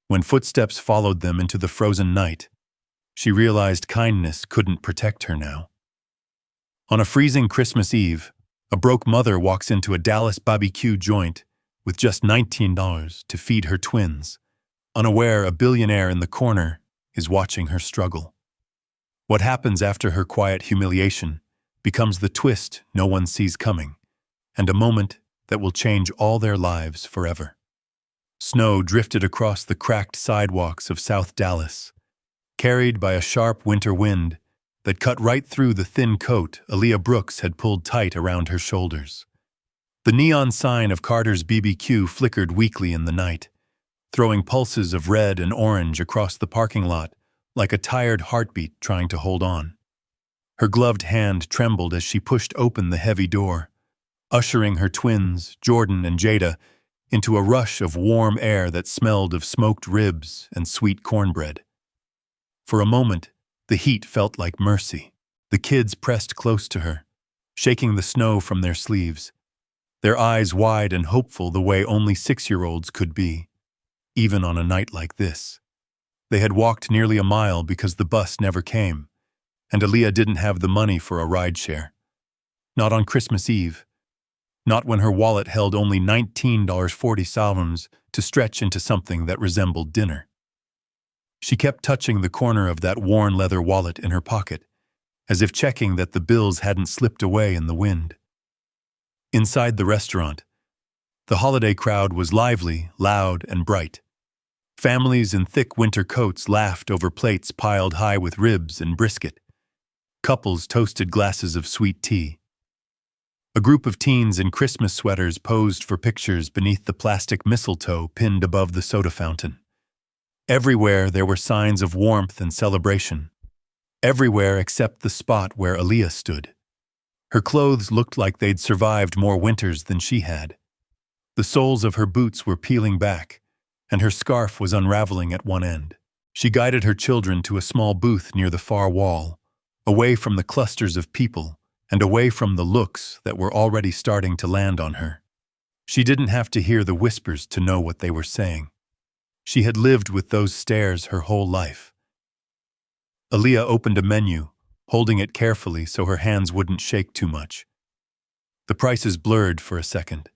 When footsteps followed them into the frozen night, she realized kindness couldn't protect her now. On a freezing Christmas Eve, a broke mother walks into a Dallas BBQ joint with just $19 to feed her twins, unaware a billionaire in the corner is watching her struggle. What happens after her quiet humiliation becomes the twist no one sees coming, and a moment that will change all their lives forever. Snow drifted across the cracked sidewalks of South Dallas, carried by a sharp winter wind that cut right through the thin coat Aaliyah Brooks had pulled tight around her shoulders. The neon sign of Carter's BBQ flickered weakly in the night, throwing pulses of red and orange across the parking lot like a tired heartbeat trying to hold on. Her gloved hand trembled as she pushed open the heavy door, ushering her twins, Jordan and Jada, into a rush of warm air that smelled of smoked ribs and sweet cornbread. For a moment, the heat felt like mercy. The kids pressed close to her, shaking the snow from their sleeves, their eyes wide and hopeful the way only 6-year-olds could be, even on a night like this. They had walked nearly a mile because the bus never came, and Aaliyah didn't have the money for a rideshare. Not on Christmas Eve. Not when her wallet held only $19.40 to stretch into something that resembled dinner. She kept touching the corner of that worn leather wallet in her pocket, as if checking that the bills hadn't slipped away in the wind. Inside the restaurant, the holiday crowd was lively, loud, and bright. Families in thick winter coats laughed over plates piled high with ribs and brisket. Couples toasted glasses of sweet tea. A group of teens in Christmas sweaters posed for pictures beneath the plastic mistletoe pinned above the soda fountain. Everywhere there were signs of warmth and celebration. Everywhere except the spot where Aaliyah stood. Her clothes looked like they'd survived more winters than she had. The soles of her boots were peeling back, and her scarf was unraveling at one end. She guided her children to a small booth near the far wall, away from the clusters of people and away from the looks that were already starting to land on her. She didn't have to hear the whispers to know what they were saying. She had lived with those stares her whole life. Aaliyah opened a menu, holding it carefully so her hands wouldn't shake too much. The prices blurred for a second.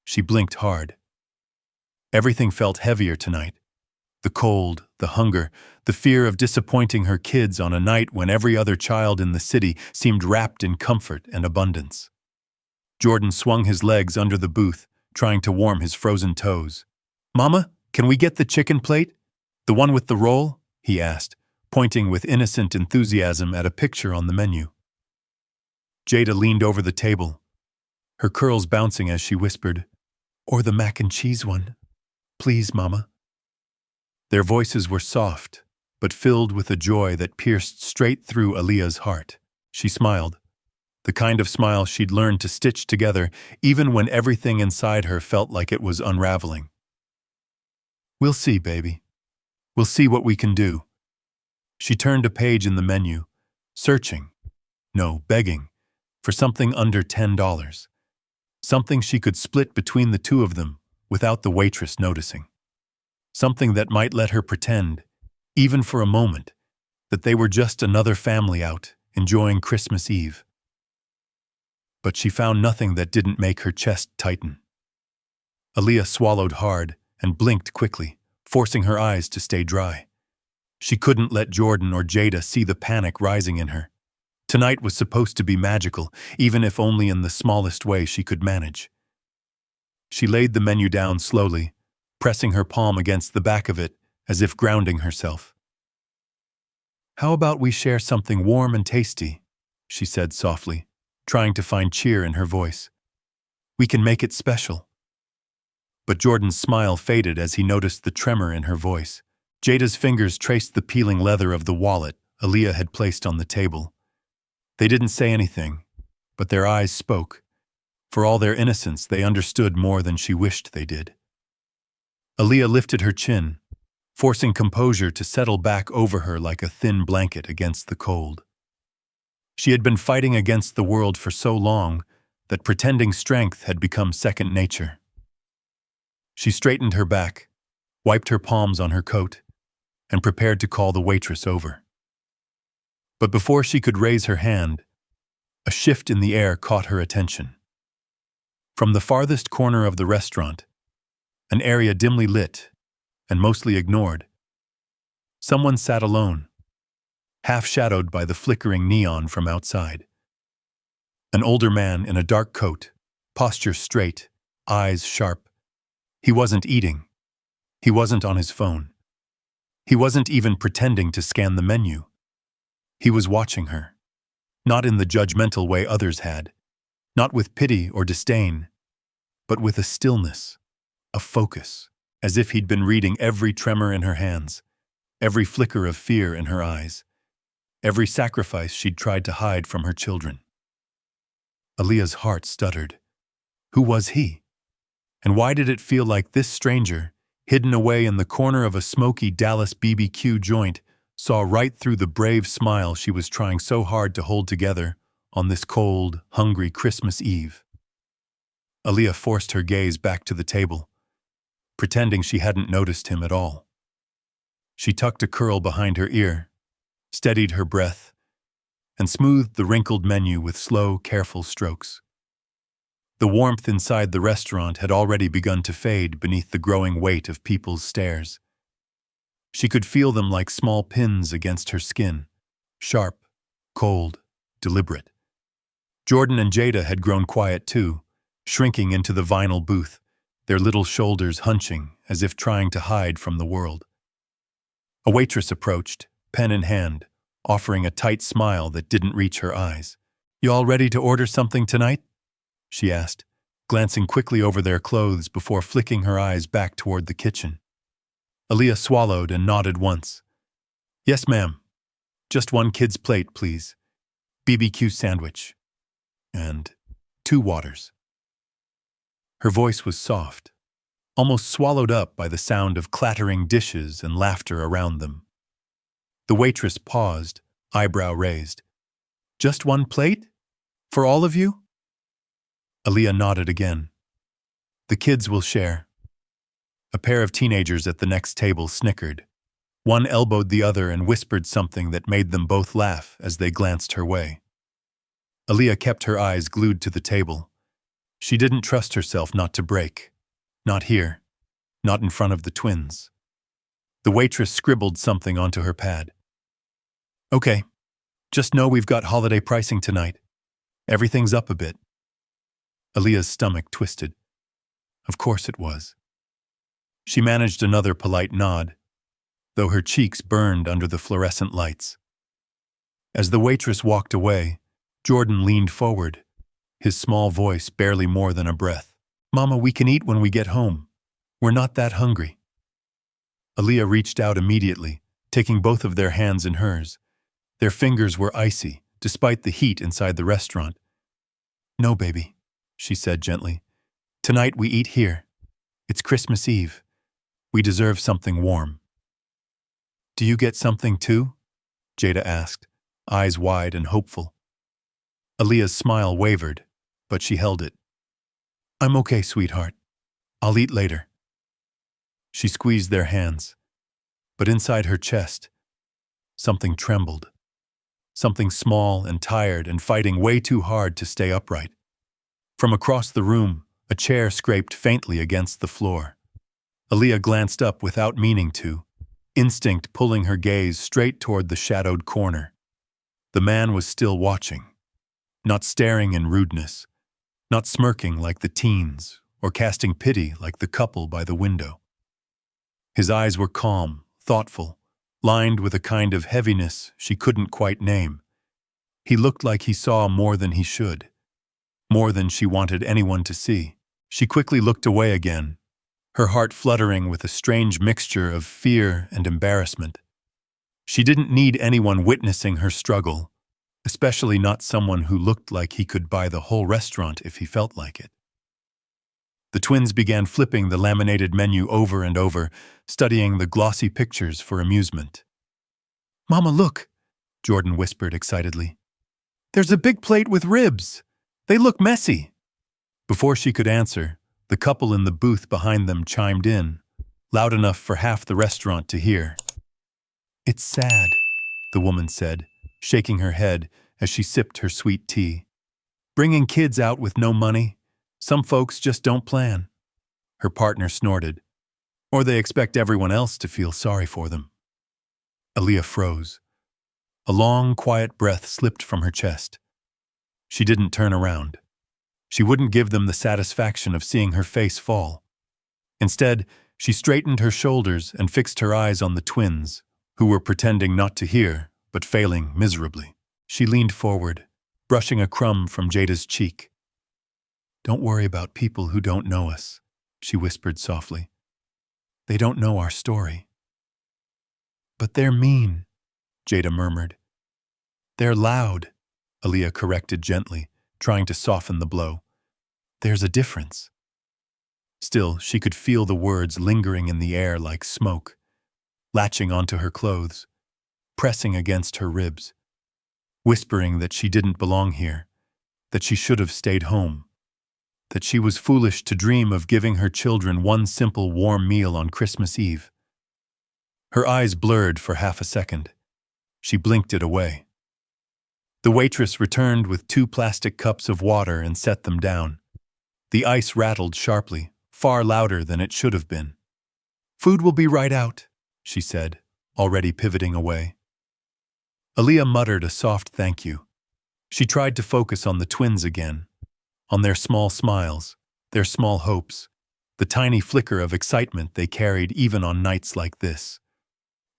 She blinked hard. Everything felt heavier tonight. The cold, the hunger, the fear of disappointing her kids on a night when every other child in the city seemed wrapped in comfort and abundance. Jordan swung his legs under the booth, trying to warm his frozen toes. "Mama, can we get the chicken plate? The one with the roll?" he asked, pointing with innocent enthusiasm at a picture on the menu. Jada leaned over the table, her curls bouncing as she whispered, "Or the mac and cheese one. Please, Mama." Their voices were soft, but filled with a joy that pierced straight through Aaliyah's heart. She smiled, the kind of smile she'd learned to stitch together even when everything inside her felt like it was unraveling. "We'll see, baby. We'll see what we can do." She turned a page in the menu, searching, no, begging, for something under $10. Something she could split between the two of them without the waitress noticing. Something that might let her pretend, even for a moment, that they were just another family out, enjoying Christmas Eve. But she found nothing that didn't make her chest tighten. Aaliyah swallowed hard and blinked quickly, forcing her eyes to stay dry. She couldn't let Jordan or Jada see the panic rising in her. Tonight was supposed to be magical, even if only in the smallest way she could manage. She laid the menu down slowly, pressing her palm against the back of it as if grounding herself. "How about we share something warm and tasty?" she said softly, trying to find cheer in her voice. "We can make it special." But Jordan's smile faded as he noticed the tremor in her voice. Jada's fingers traced the peeling leather of the wallet Aaliyah had placed on the table. They didn't say anything, but their eyes spoke. For all their innocence, they understood more than she wished they did. Aaliyah lifted her chin, forcing composure to settle back over her like a thin blanket against the cold. She had been fighting against the world for so long that pretending strength had become second nature. She straightened her back, wiped her palms on her coat, and prepared to call the waitress over. But before she could raise her hand, a shift in the air caught her attention. From the farthest corner of the restaurant, an area dimly lit and mostly ignored, someone sat alone, half-shadowed by the flickering neon from outside. An older man in a dark coat, posture straight, eyes sharp. He wasn't eating. He wasn't on his phone. He wasn't even pretending to scan the menu. He was watching her, not in the judgmental way others had, not with pity or disdain, but with a stillness, a focus, as if he'd been reading every tremor in her hands, every flicker of fear in her eyes, every sacrifice she'd tried to hide from her children. Aaliyah's heart stuttered. Who was he? And why did it feel like this stranger, hidden away in the corner of a smoky Dallas BBQ joint, saw right through the brave smile she was trying so hard to hold together on this cold, hungry Christmas Eve? Aaliyah forced her gaze back to the table, pretending she hadn't noticed him at all. She tucked a curl behind her ear, steadied her breath, and smoothed the wrinkled menu with slow, careful strokes. The warmth inside the restaurant had already begun to fade beneath the growing weight of people's stares. She could feel them like small pins against her skin, sharp, cold, deliberate. Jordan and Jada had grown quiet too, shrinking into the vinyl booth, their little shoulders hunching as if trying to hide from the world. A waitress approached, pen in hand, offering a tight smile that didn't reach her eyes. "You all ready to order something tonight?" she asked, glancing quickly over their clothes before flicking her eyes back toward the kitchen. Aaliyah swallowed and nodded once. "Yes, ma'am. Just one kid's plate, please. BBQ sandwich. And 2 waters." Her voice was soft, almost swallowed up by the sound of clattering dishes and laughter around them. The waitress paused, eyebrow raised. "Just one plate? For all of you?" Aaliyah nodded again. "The kids will share." A pair of teenagers at the next table snickered. One elbowed the other and whispered something that made them both laugh as they glanced her way. Aaliyah kept her eyes glued to the table. She didn't trust herself not to break. Not here. Not in front of the twins. The waitress scribbled something onto her pad. "Okay. Just know we've got holiday pricing tonight. Everything's up a bit." Aaliyah's stomach twisted. Of course it was. She managed another polite nod, though her cheeks burned under the fluorescent lights. As the waitress walked away, Jordan leaned forward, his small voice barely more than a breath. "Mama, we can eat when we get home. We're not that hungry." Aaliyah reached out immediately, taking both of their hands in hers. Their fingers were icy, despite the heat inside the restaurant. "No, baby," she said gently. "Tonight we eat here. It's Christmas Eve. We deserve something warm." "Do you get something too?" Jada asked, eyes wide and hopeful. Aaliyah's smile wavered, but she held it. "I'm okay, sweetheart. I'll eat later." She squeezed their hands, but inside her chest, something trembled. Something small and tired and fighting way too hard to stay upright. From across the room, a chair scraped faintly against the floor. Aaliyah glanced up without meaning to, instinct pulling her gaze straight toward the shadowed corner. The man was still watching, not staring in rudeness, not smirking like the teens, or casting pity like the couple by the window. His eyes were calm, thoughtful, lined with a kind of heaviness she couldn't quite name. He looked like he saw more than he should, more than she wanted anyone to see. She quickly looked away again, her heart fluttering with a strange mixture of fear and embarrassment. She didn't need anyone witnessing her struggle, especially not someone who looked like he could buy the whole restaurant if he felt like it. The twins began flipping the laminated menu over and over, studying the glossy pictures for amusement. "Mama, look," Jordan whispered excitedly. "There's a big plate with ribs. They look messy." Before she could answer, the couple in the booth behind them chimed in, loud enough for half the restaurant to hear. "It's sad," the woman said, shaking her head as she sipped her sweet tea. "Bringing kids out with no money. Some folks just don't plan." Her partner snorted. "Or they expect everyone else to feel sorry for them." Aaliyah froze. A long, quiet breath slipped from her chest. She didn't turn around. She wouldn't give them the satisfaction of seeing her face fall. Instead, she straightened her shoulders and fixed her eyes on the twins, who were pretending not to hear, but failing miserably. She leaned forward, brushing a crumb from Jada's cheek. "Don't worry about people who don't know us," she whispered softly. "They don't know our story." "But they're mean," Jada murmured. "They're loud," Aaliyah corrected gently, trying to soften the blow. "There's a difference." Still, she could feel the words lingering in the air like smoke, latching onto her clothes, pressing against her ribs, whispering that she didn't belong here, that she should have stayed home, that she was foolish to dream of giving her children one simple warm meal on Christmas Eve. Her eyes blurred for half a second. She blinked it away. The waitress returned with 2 plastic cups of water and set them down. The ice rattled sharply, far louder than it should have been. "Food will be right out," she said, already pivoting away. Aaliyah muttered a soft thank you. She tried to focus on the twins again, on their small smiles, their small hopes, the tiny flicker of excitement they carried even on nights like this.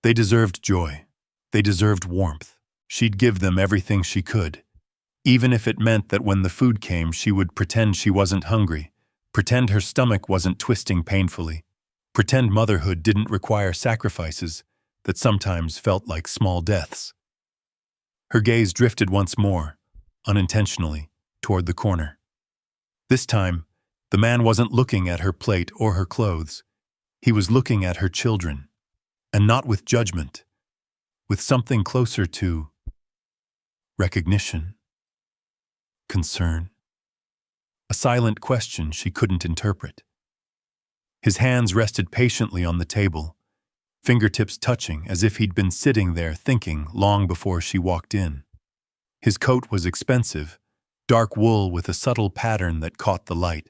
They deserved joy. They deserved warmth. She'd give them everything she could, even if it meant that when the food came she would pretend she wasn't hungry, pretend her stomach wasn't twisting painfully, pretend motherhood didn't require sacrifices that sometimes felt like small deaths. Her gaze drifted once more, unintentionally, toward the corner. This time, the man wasn't looking at her plate or her clothes. He was looking at her children, and not with judgment, with something closer to recognition, concern, a silent question she couldn't interpret. His hands rested patiently on the table, fingertips touching as if he'd been sitting there thinking long before she walked in. His coat was expensive, dark wool with a subtle pattern that caught the light.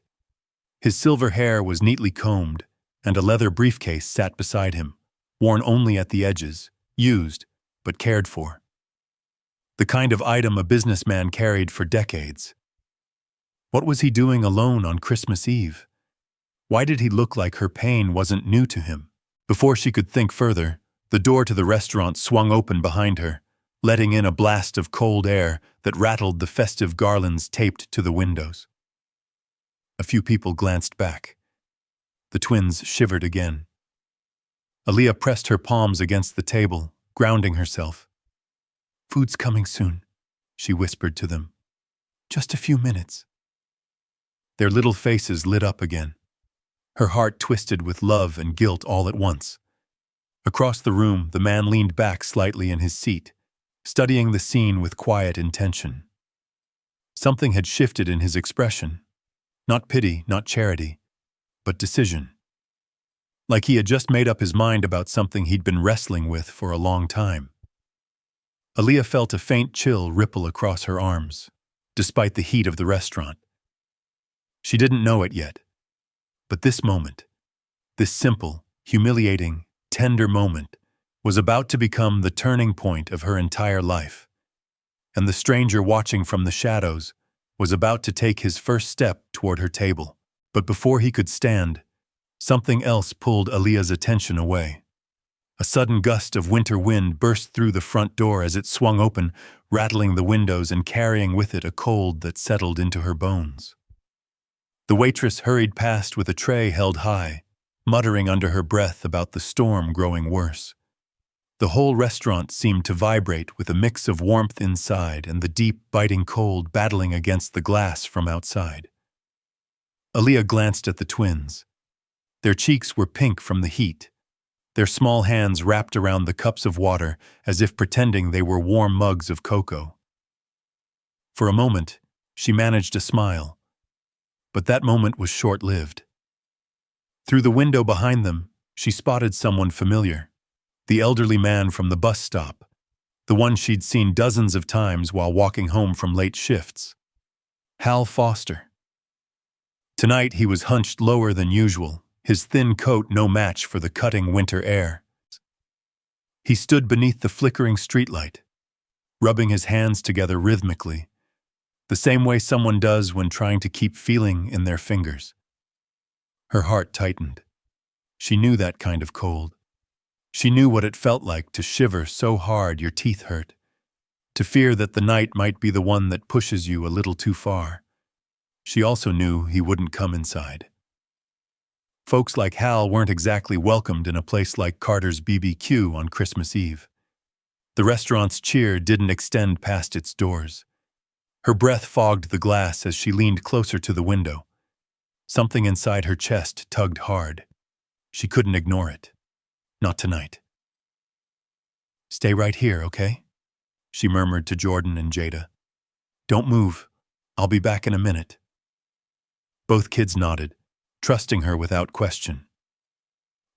His silver hair was neatly combed, and a leather briefcase sat beside him, worn only at the edges, used, but cared for. The kind of item a businessman carried for decades. What was he doing alone on Christmas Eve? Why did he look like her pain wasn't new to him? Before she could think further, the door to the restaurant swung open behind her, letting in a blast of cold air that rattled the festive garlands taped to the windows. A few people glanced back. The twins shivered again. Aaliyah pressed her palms against the table, grounding herself. "Food's coming soon," she whispered to them. "Just a few minutes." Their little faces lit up again. Her heart twisted with love and guilt all at once. Across the room, the man leaned back slightly in his seat, studying the scene with quiet intention. Something had shifted in his expression. Not pity, not charity, but decision. Like he had just made up his mind about something he'd been wrestling with for a long time. Aaliyah felt a faint chill ripple across her arms, despite the heat of the restaurant. She didn't know it yet, but this moment, this simple, humiliating, tender moment, was about to become the turning point of her entire life. And the stranger watching from the shadows was about to take his first step toward her table. But before he could stand, something else pulled Aaliyah's attention away. A sudden gust of winter wind burst through the front door as it swung open, rattling the windows and carrying with it a cold that settled into her bones. The waitress hurried past with a tray held high, muttering under her breath about the storm growing worse. The whole restaurant seemed to vibrate with a mix of warmth inside and the deep, biting cold battling against the glass from outside. Aaliyah glanced at the twins. Their cheeks were pink from the heat, their small hands wrapped around the cups of water as if pretending they were warm mugs of cocoa. For a moment, she managed a smile, but that moment was short-lived. Through the window behind them, She spotted someone familiar, the elderly man from the bus stop, the one she'd seen dozens of times while walking home from late shifts. Hal Foster. Tonight he was hunched lower than usual, his thin coat no match for the cutting winter air. He stood beneath the flickering streetlight, rubbing his hands together rhythmically, the same way someone does when trying to keep feeling in their fingers. Her heart tightened. She knew that kind of cold. She knew what it felt like to shiver so hard your teeth hurt, to fear that the night might be the one that pushes you a little too far. She also knew he wouldn't come inside. Folks like Hal weren't exactly welcomed in a place like Carter's BBQ on Christmas Eve. The restaurant's cheer didn't extend past its doors. Her breath fogged the glass as she leaned closer to the window. Something inside her chest tugged hard. She couldn't ignore it. Not tonight. "Stay right here, okay?" she murmured to Jordan and Jada. "Don't move. I'll be back in a minute." Both kids nodded, trusting her without question.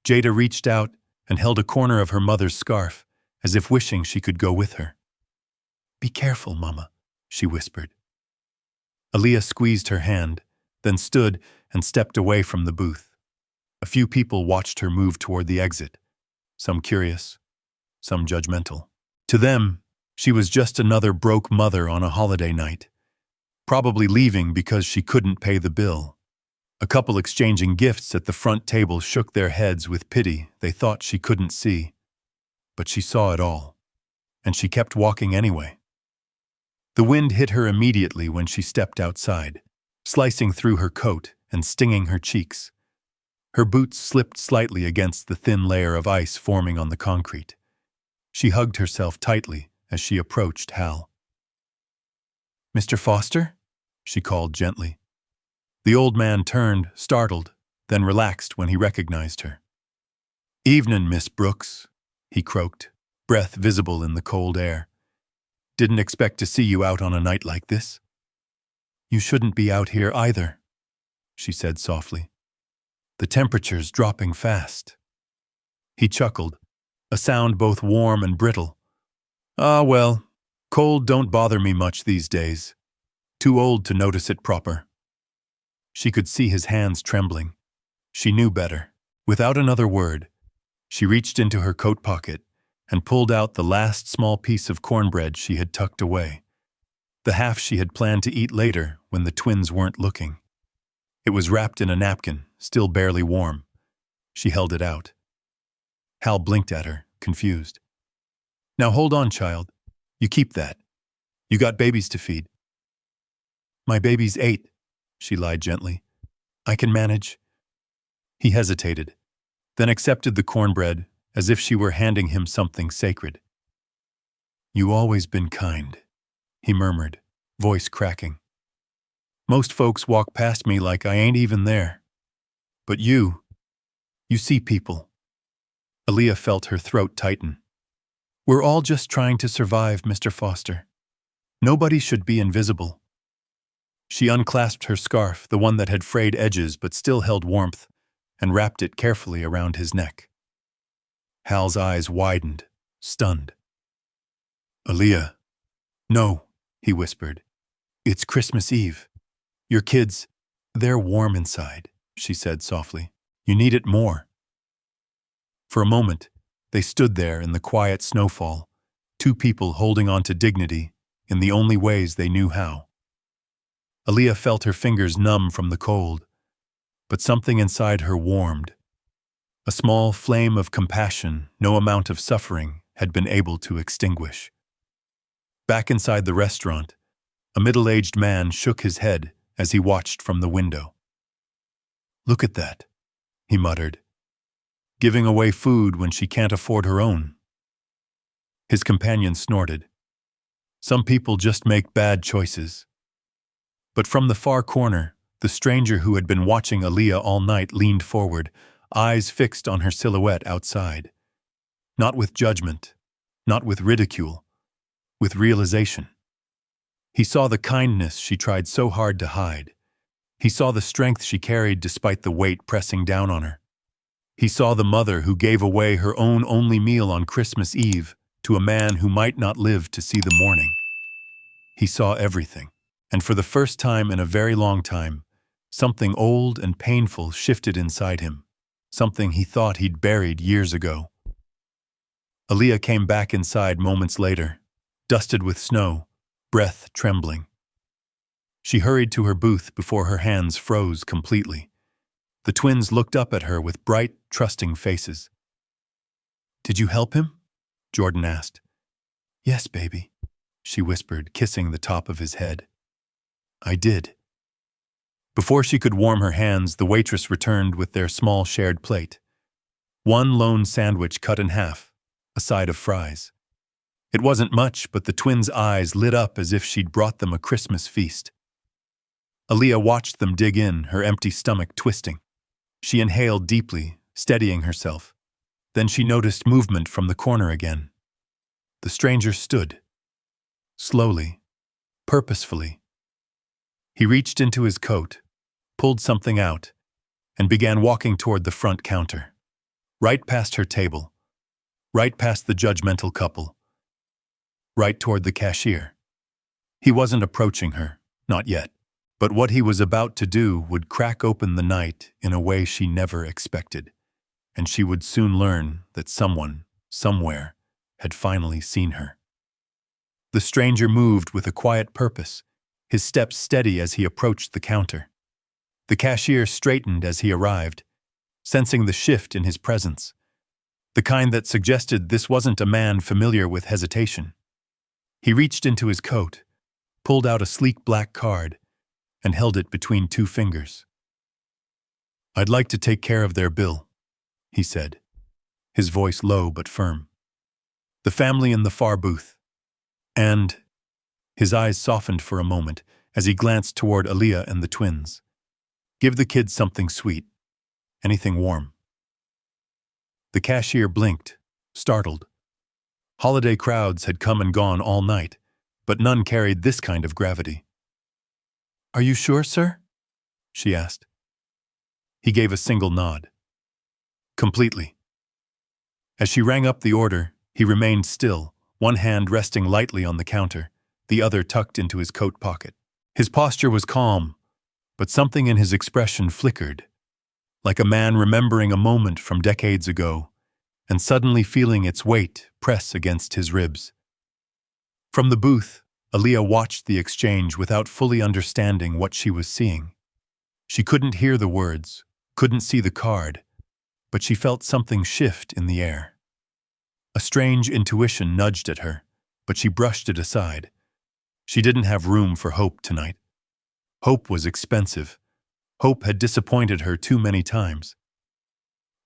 Jada reached out and held a corner of her mother's scarf, as if wishing she could go with her. "Be careful, Mama," she whispered. Aaliyah squeezed her hand, then stood and stepped away from the booth. A few people watched her move toward the exit, some curious, some judgmental. To them, she was just another broke mother on a holiday night, probably leaving because she couldn't pay the bill. A couple exchanging gifts at the front table shook their heads with pity they thought she couldn't see. But she saw it all, and she kept walking anyway. The wind hit her immediately when she stepped outside, slicing through her coat and stinging her cheeks. Her boots slipped slightly against the thin layer of ice forming on the concrete. She hugged herself tightly as she approached Hal. "Mr. Foster?" she called gently. The old man turned, startled, then relaxed when he recognized her. "Evenin', Miss Brooks," he croaked, breath visible in the cold air. "Didn't expect to see you out on a night like this." "You shouldn't be out here either," she said softly. "The temperature's dropping fast." He chuckled, a sound both warm and brittle. "Ah, well, cold don't bother me much these days. Too old to notice it proper." She could see his hands trembling. She knew better. Without another word, she reached into her coat pocket and pulled out the last small piece of cornbread she had tucked away, the half she had planned to eat later when the twins weren't looking. It was wrapped in a napkin, still barely warm. She held it out. Hal blinked at her, confused. "Now hold on, child. You keep that. You got babies to feed." "My baby's 8, she lied gently. "I can manage." He hesitated, then accepted the cornbread as if she were handing him something sacred. "You always been kind," he murmured, voice cracking. "Most folks walk past me like I ain't even there. But you see people." Aaliyah felt her throat tighten. "We're all just trying to survive, Mr. Foster. Nobody should be invisible." She unclasped her scarf, the one that had frayed edges but still held warmth, and wrapped it carefully around his neck. Hal's eyes widened, stunned. "Aaliyah." "No," he whispered. "It's Christmas Eve. Your kids, they're warm inside," she said softly. "You need it more." For a moment, they stood there in the quiet snowfall, two people holding on to dignity in the only ways they knew how. Aaliyah felt her fingers numb from the cold, but something inside her warmed. A small flame of compassion no amount of suffering had been able to extinguish. Back inside the restaurant, a middle-aged man shook his head as he watched from the window. "Look at that," he muttered. "Giving away food when she can't afford her own." His companion snorted. "Some people just make bad choices." But from the far corner, the stranger who had been watching Aaliyah all night leaned forward, eyes fixed on her silhouette outside. Not with judgment, not with ridicule, with realization. He saw the kindness she tried so hard to hide. He saw the strength she carried despite the weight pressing down on her. He saw the mother who gave away her own only meal on Christmas Eve to a man who might not live to see the morning. He saw everything, and for the first time in a very long time, something old and painful shifted inside him, something he thought he'd buried years ago. Aaliyah came back inside moments later, dusted with snow, breath trembling. She hurried to her booth before her hands froze completely. The twins looked up at her with bright, trusting faces. "Did you help him?" Jordan asked. "Yes, baby," she whispered, kissing the top of his head. "I did." Before she could warm her hands, the waitress returned with their small shared plate. One lone sandwich cut in half, a side of fries. It wasn't much, but the twins' eyes lit up as if she'd brought them a Christmas feast. Aaliyah watched them dig in, her empty stomach twisting. She inhaled deeply, steadying herself. Then she noticed movement from the corner again. The stranger stood. Slowly, purposefully. He reached into his coat, pulled something out, and began walking toward the front counter. Right past her table. Right past the judgmental couple. Right toward the cashier. He wasn't approaching her, not yet. But what he was about to do would crack open the night in a way she never expected, and she would soon learn that someone, somewhere, had finally seen her. The stranger moved with a quiet purpose, his steps steady as he approached the counter. The cashier straightened as he arrived, sensing the shift in his presence, the kind that suggested this wasn't a man familiar with hesitation. He reached into his coat, pulled out a sleek black card, and held it between two fingers. "I'd like to take care of their bill," he said, his voice low but firm. "The family in the far booth. And—" his eyes softened for a moment as he glanced toward Aaliyah and the twins. "Give the kids something sweet. Anything warm." The cashier blinked, startled. Holiday crowds had come and gone all night, but none carried this kind of gravity. "Are you sure, sir?" she asked. He gave a single nod. "Completely." As she rang up the order, he remained still, one hand resting lightly on the counter, the other tucked into his coat pocket. His posture was calm, but something in his expression flickered, like a man remembering a moment from decades ago and suddenly feeling its weight press against his ribs. From the booth, Aaliyah watched the exchange without fully understanding what she was seeing. She couldn't hear the words, couldn't see the card, but she felt something shift in the air. A strange intuition nudged at her, but she brushed it aside. She didn't have room for hope tonight. Hope was expensive. Hope had disappointed her too many times.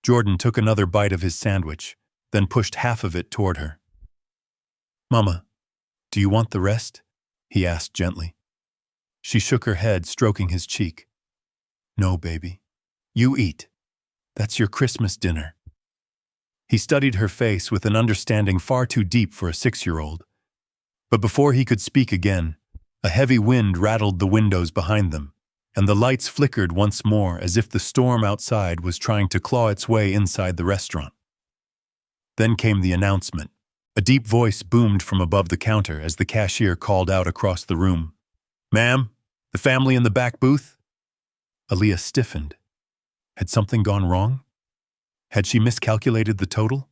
Jordan took another bite of his sandwich, then pushed half of it toward her. "Mama, do you want the rest?" he asked gently. She shook her head, stroking his cheek. "No, baby. You eat. That's your Christmas dinner." He studied her face with an understanding far too deep for a 6-year-old. But before he could speak again, a heavy wind rattled the windows behind them, and the lights flickered once more as if the storm outside was trying to claw its way inside the restaurant. Then came the announcement. A deep voice boomed from above the counter as the cashier called out across the room. "Ma'am, the family in the back booth?" Aaliyah stiffened. Had something gone wrong? Had she miscalculated the total?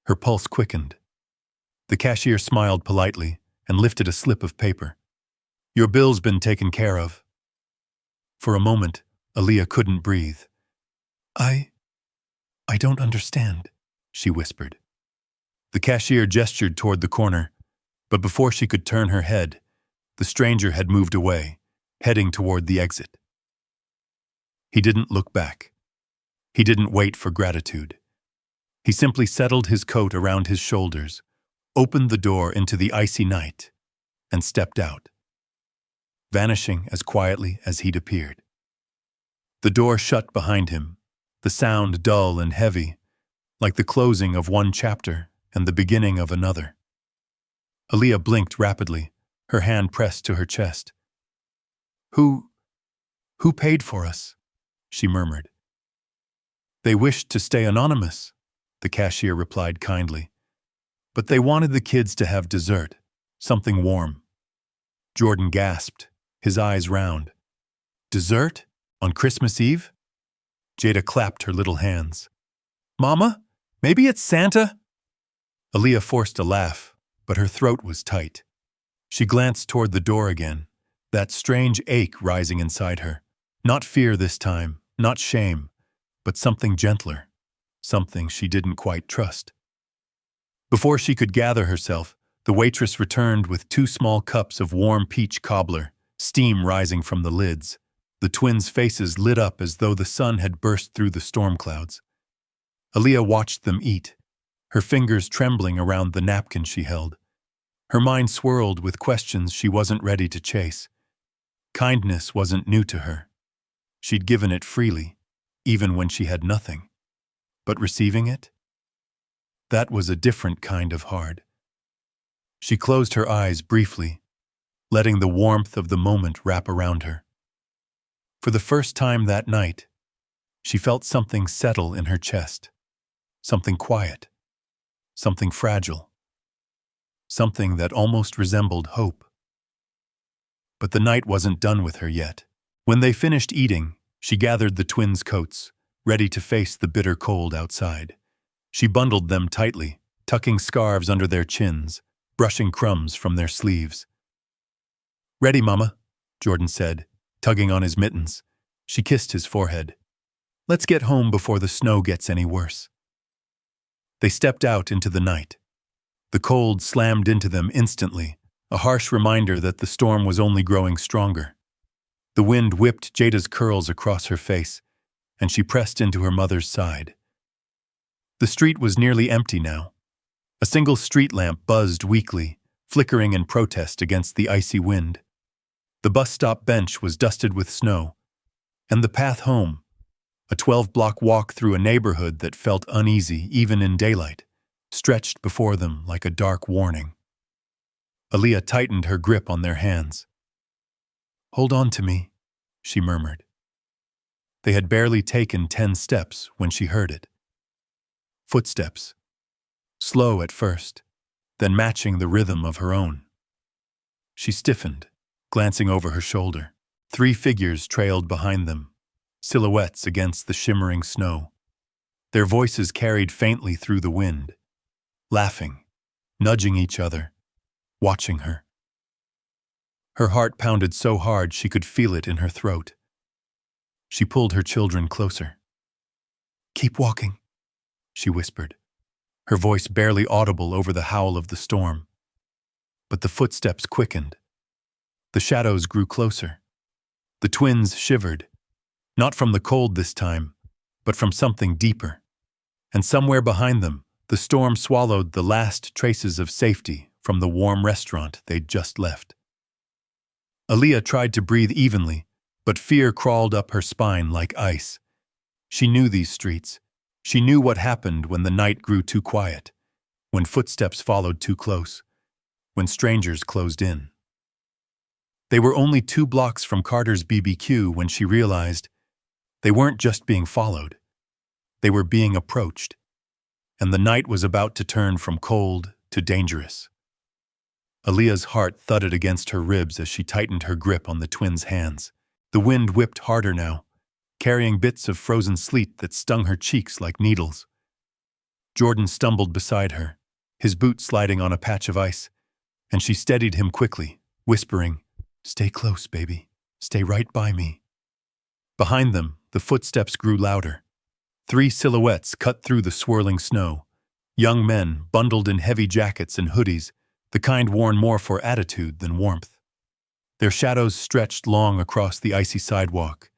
Her pulse quickened. The cashier smiled politely and lifted a slip of paper. "Your bill's been taken care of." For a moment, Aaliyah couldn't breathe. I don't understand," she whispered. The cashier gestured toward the corner, but before she could turn her head, the stranger had moved away, heading toward the exit. He didn't look back. He didn't wait for gratitude. He simply settled his coat around his shoulders, opened the door into the icy night, and stepped out, vanishing as quietly as he'd appeared. The door shut behind him, the sound dull and heavy, like the closing of one chapter and the beginning of another. Aaliyah blinked rapidly, her hand pressed to her chest. Who paid for us?" she murmured. They wished to stay anonymous, the cashier replied kindly. But they wanted the kids to have dessert, something warm. Jordan gasped, his eyes round. Dessert? On Christmas Eve? Jada clapped her little hands. Mama, maybe it's Santa? Aaliyah forced a laugh, but her throat was tight. She glanced toward the door again, that strange ache rising inside her. Not fear this time, not shame, but something gentler, something she didn't quite trust. Before she could gather herself, the waitress returned with 2 small cups of warm peach cobbler, steam rising from the lids. The twins' faces lit up as though the sun had burst through the storm clouds. Aaliyah watched them eat, her fingers trembling around the napkin she held. Her mind swirled with questions she wasn't ready to chase. Kindness wasn't new to her. She'd given it freely, even when she had nothing. But receiving it? That was a different kind of hard. She closed her eyes briefly, letting the warmth of the moment wrap around her. For the first time that night, she felt something settle in her chest. Something quiet. Something fragile. Something that almost resembled hope. But the night wasn't done with her yet. When they finished eating, she gathered the twins' coats, ready to face the bitter cold outside. She bundled them tightly, tucking scarves under their chins, brushing crumbs from their sleeves. Ready, Mama, Jordan said, tugging on his mittens. She kissed his forehead. Let's get home before the snow gets any worse. They stepped out into the night. The cold slammed into them instantly, a harsh reminder that the storm was only growing stronger. The wind whipped Jada's curls across her face, and she pressed into her mother's side. The street was nearly empty now. A single street lamp buzzed weakly, flickering in protest against the icy wind. The bus stop bench was dusted with snow, and the path home, a 12-block walk through a neighborhood that felt uneasy even in daylight, stretched before them like a dark warning. Aaliyah tightened her grip on their hands. Hold on to me, she murmured. They had barely taken 10 steps when she heard it. Footsteps. Slow at first, then matching the rhythm of her own. She stiffened, glancing over her shoulder. 3 figures trailed behind them, silhouettes against the shimmering snow. Their voices carried faintly through the wind, laughing, nudging each other, watching her. Her heart pounded so hard she could feel it in her throat. She pulled her children closer. Keep walking, she whispered, her voice barely audible over the howl of the storm. But the footsteps quickened. The shadows grew closer. The twins shivered, not from the cold this time, but from something deeper. And somewhere behind them, the storm swallowed the last traces of safety from the warm restaurant they'd just left. Aaliyah tried to breathe evenly, but fear crawled up her spine like ice. She knew these streets. She knew what happened when the night grew too quiet, when footsteps followed too close, when strangers closed in. They were only 2 blocks from Carter's BBQ when she realized they weren't just being followed. They were being approached, and the night was about to turn from cold to dangerous. Aaliyah's heart thudded against her ribs as she tightened her grip on the twins' hands. The wind whipped harder now, carrying bits of frozen sleet that stung her cheeks like needles. Jordan stumbled beside her, his boot sliding on a patch of ice, and she steadied him quickly, whispering, "Stay close, baby. Stay right by me." Behind them, the footsteps grew louder. 3 silhouettes cut through the swirling snow. Young men, bundled in heavy jackets and hoodies, the kind worn more for attitude than warmth. Their shadows stretched long across the icy sidewalk,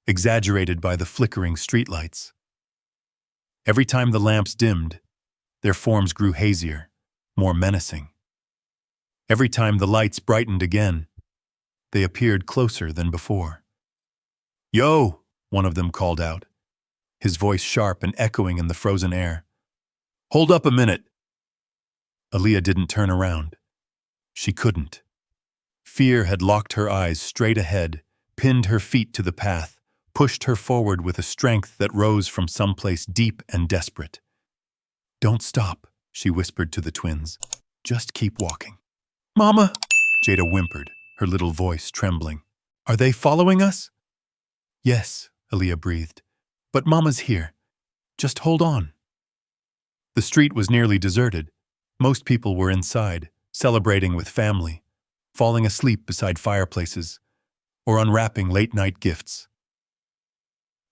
exaggerated by the flickering streetlights. Every time the lamps dimmed, their forms grew hazier, more menacing. Every time the lights brightened again, they appeared closer than before. "Yo!" one of them called out, his voice sharp and echoing in the frozen air. "Hold up a minute!" Aaliyah didn't turn around. She couldn't. Fear had locked her eyes straight ahead, pinned her feet to the path, pushed her forward with a strength that rose from someplace deep and desperate. "Don't stop," she whispered to the twins. "Just keep walking." "Mama," Jada whimpered, her little voice trembling. "Are they following us?" "Yes," Aaliyah breathed. "But Mama's here. Just hold on." The street was nearly deserted. Most people were inside, celebrating with family, falling asleep beside fireplaces, or unwrapping late-night gifts.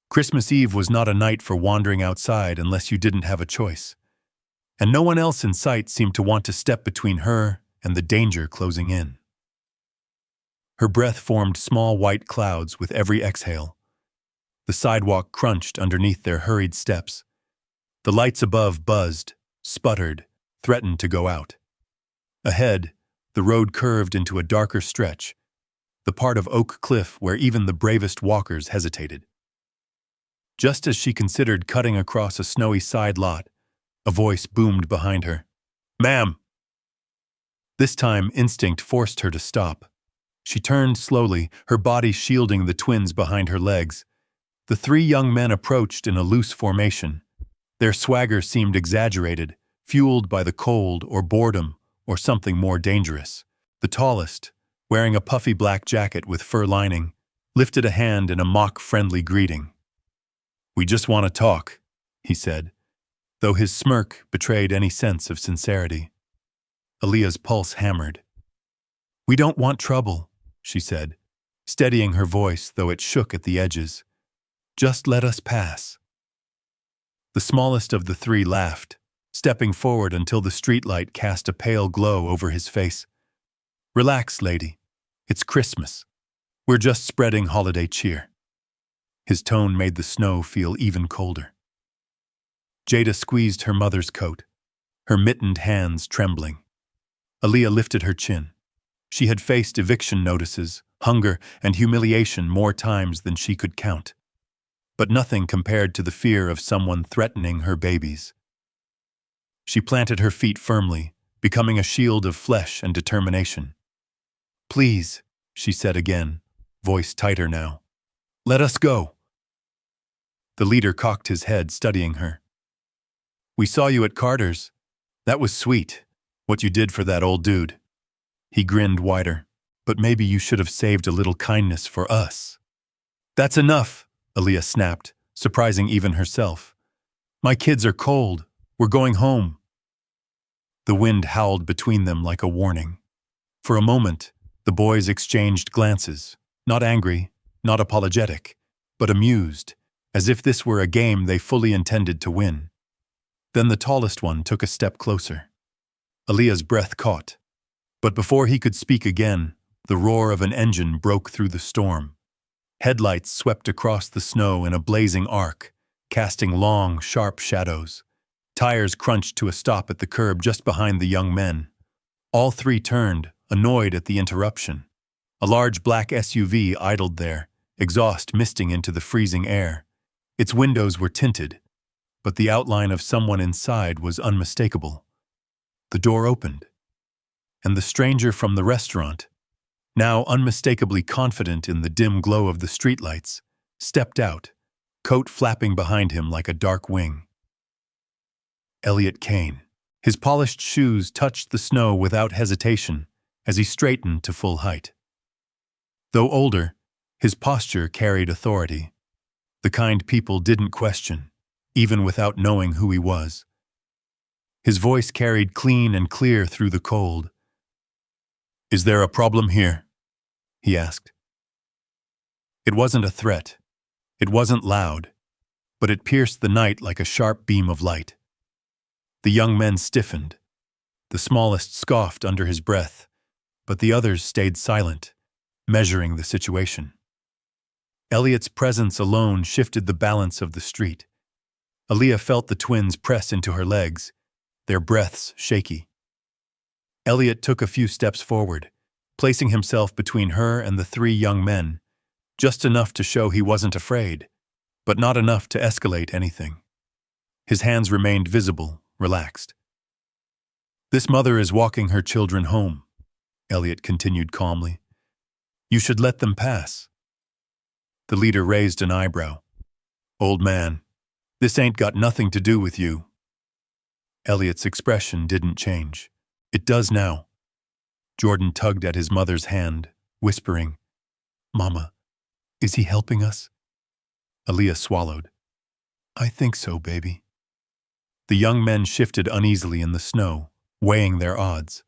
Christmas Eve was not a night for wandering outside unless you didn't have a choice, and no one else in sight seemed to want to step between her and the danger closing in. Her breath formed small white clouds with every exhale. The sidewalk crunched underneath their hurried steps. The lights above buzzed, sputtered, threatened to go out. Ahead, the road curved into a darker stretch, the part of Oak Cliff where even the bravest walkers hesitated. Just as she considered cutting across a snowy side lot, a voice boomed behind her. "Ma'am!" This time, instinct forced her to stop. She turned slowly, her body shielding the twins behind her legs. The three young men approached in a loose formation. Their swagger seemed exaggerated, fueled by the cold or boredom or something more dangerous. The tallest, wearing a puffy black jacket with fur lining, lifted a hand in a mock-friendly greeting. "We just want to talk," he said, though his smirk betrayed any sense of sincerity. Aaliyah's pulse hammered. "We don't want trouble," she said, steadying her voice though it shook at the edges. "Just let us pass." The smallest of the three laughed, stepping forward until the streetlight cast a pale glow over his face. "Relax, lady. It's Christmas. We're just spreading holiday cheer." His tone made the snow feel even colder. Jada squeezed her mother's coat, her mittened hands trembling. Aaliyah lifted her chin. She had faced eviction notices, hunger, and humiliation more times than she could count. But nothing compared to the fear of someone threatening her babies. She planted her feet firmly, becoming a shield of flesh and determination. "Please," she said again, voice tighter now. "Let us go." The leader cocked his head, studying her. "We saw you at Carter's. That was sweet, what you did for that old dude." He grinned wider. "But maybe you should have saved a little kindness for us." "That's enough," Aaliyah snapped, surprising even herself. "My kids are cold. We're going home." The wind howled between them like a warning. For a moment, the boys exchanged glances, not angry, not apologetic, but amused, as if this were a game they fully intended to win. Then the tallest one took a step closer. Aaliyah's breath caught. But before he could speak again, the roar of an engine broke through the storm. Headlights swept across the snow in a blazing arc, casting long, sharp shadows. Tires crunched to a stop at the curb just behind the young men. All three turned, annoyed at the interruption. A large black SUV idled there, exhaust misting into the freezing air. Its windows were tinted, but the outline of someone inside was unmistakable. The door opened, and the stranger from the restaurant, now unmistakably confident in the dim glow of the streetlights, stepped out, coat flapping behind him like a dark wing. Elliot Kane. His polished shoes touched the snow without hesitation as he straightened to full height. Though older, his posture carried authority. The kind people didn't question, even without knowing who he was. His voice carried clean and clear through the cold. "Is there a problem here?" he asked. It wasn't a threat. It wasn't loud, but it pierced the night like a sharp beam of light. The young men stiffened. The smallest scoffed under his breath, but the others stayed silent, measuring the situation. Elliot's presence alone shifted the balance of the street. Aaliyah felt the twins press into her legs, their breaths shaky. Elliot took a few steps forward, placing himself between her and the three young men, just enough to show he wasn't afraid, but not enough to escalate anything. His hands remained visible, relaxed. "This mother is walking her children home," Elliot continued calmly. "You should let them pass." The leader raised an eyebrow. Old man, this ain't got nothing to do with you. Elliot's expression didn't change. It does now. Jordan tugged at his mother's hand, whispering, Mama, is he helping us? Aaliyah swallowed. I think so, baby. The young men shifted uneasily in the snow, weighing their odds.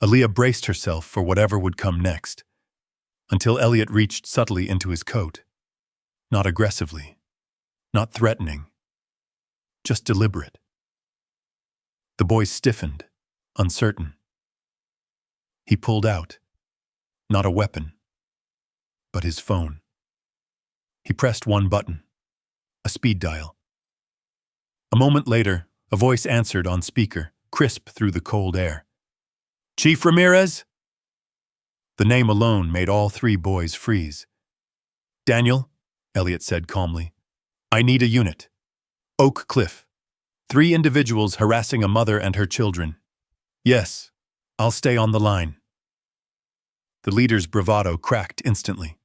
Aaliyah braced herself for whatever would come next, until Elliot reached subtly into his coat. Not aggressively, not threatening, just deliberate. The boy stiffened, uncertain. He pulled out, not a weapon, but his phone. He pressed one button, a speed dial. A moment later, a voice answered on speaker, crisp through the cold air. Chief Ramirez? The name alone made all three boys freeze. Daniel, Elliot said calmly, I need a unit. Oak Cliff. 3 individuals harassing a mother and her children. Yes, I'll stay on the line. The leader's bravado cracked instantly.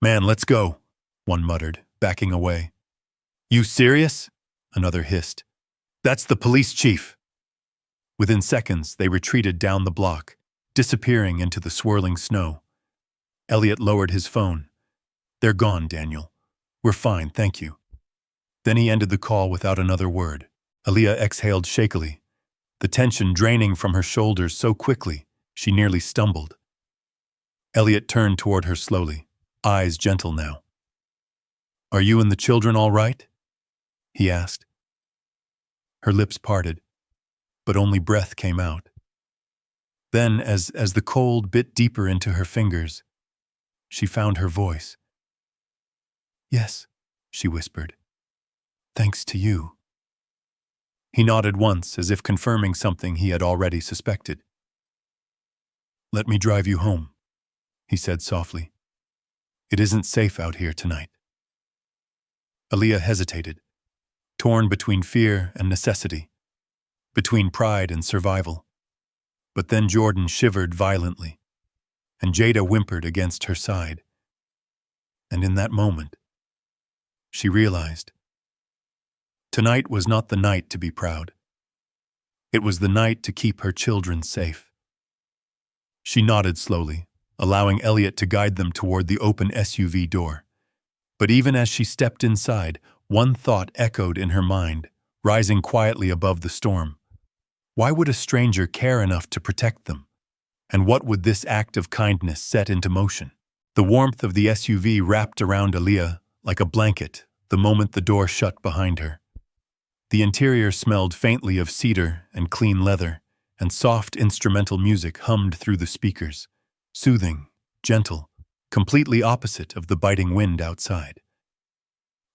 Man, let's go, one muttered, backing away. You serious? Another hissed. That's the police chief. Within seconds, they retreated down the block, disappearing into the swirling snow. Elliot lowered his phone. They're gone, Daniel. We're fine, thank you. Then he ended the call without another word. Aaliyah exhaled shakily, the tension draining from her shoulders so quickly she nearly stumbled. Elliot turned toward her slowly, eyes gentle now. Are you and the children all right? He asked. Her lips parted, but only breath came out. Then, as the cold bit deeper into her fingers, she found her voice. Yes, she whispered. Thanks to you. He nodded once, as if confirming something he had already suspected. Let me drive you home, he said softly. It isn't safe out here tonight. Aaliyah hesitated, torn between fear and necessity, between pride and survival. But then Jordan shivered violently, and Jada whimpered against her side. And in that moment, she realized tonight was not the night to be proud. It was the night to keep her children safe. She nodded slowly, allowing Elliot to guide them toward the open SUV door. But even as she stepped inside, one thought echoed in her mind, rising quietly above the storm. Why would a stranger care enough to protect them? And what would this act of kindness set into motion? The warmth of the SUV wrapped around Aaliyah like a blanket the moment the door shut behind her. The interior smelled faintly of cedar and clean leather, and soft instrumental music hummed through the speakers, soothing, gentle, completely opposite of the biting wind outside.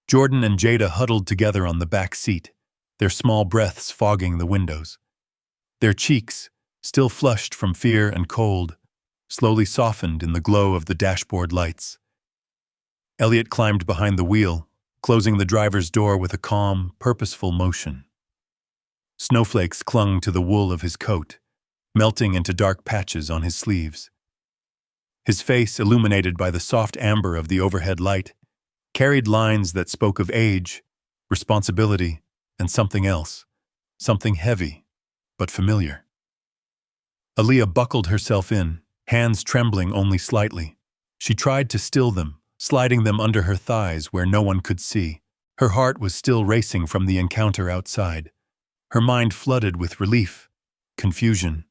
Jordan and Jada huddled together on the back seat, their small breaths fogging the windows. Their cheeks, still flushed from fear and cold, slowly softened in the glow of the dashboard lights. Elliot climbed behind the wheel, closing the driver's door with a calm, purposeful motion. Snowflakes clung to the wool of his coat, melting into dark patches on his sleeves. His face, illuminated by the soft amber of the overhead light, carried lines that spoke of age, responsibility, and something else, something heavy, but familiar. Aaliyah buckled herself in, hands trembling only slightly. She tried to still them, sliding them under her thighs where no one could see. Her heart was still racing from the encounter outside. Her mind flooded with relief, confusion,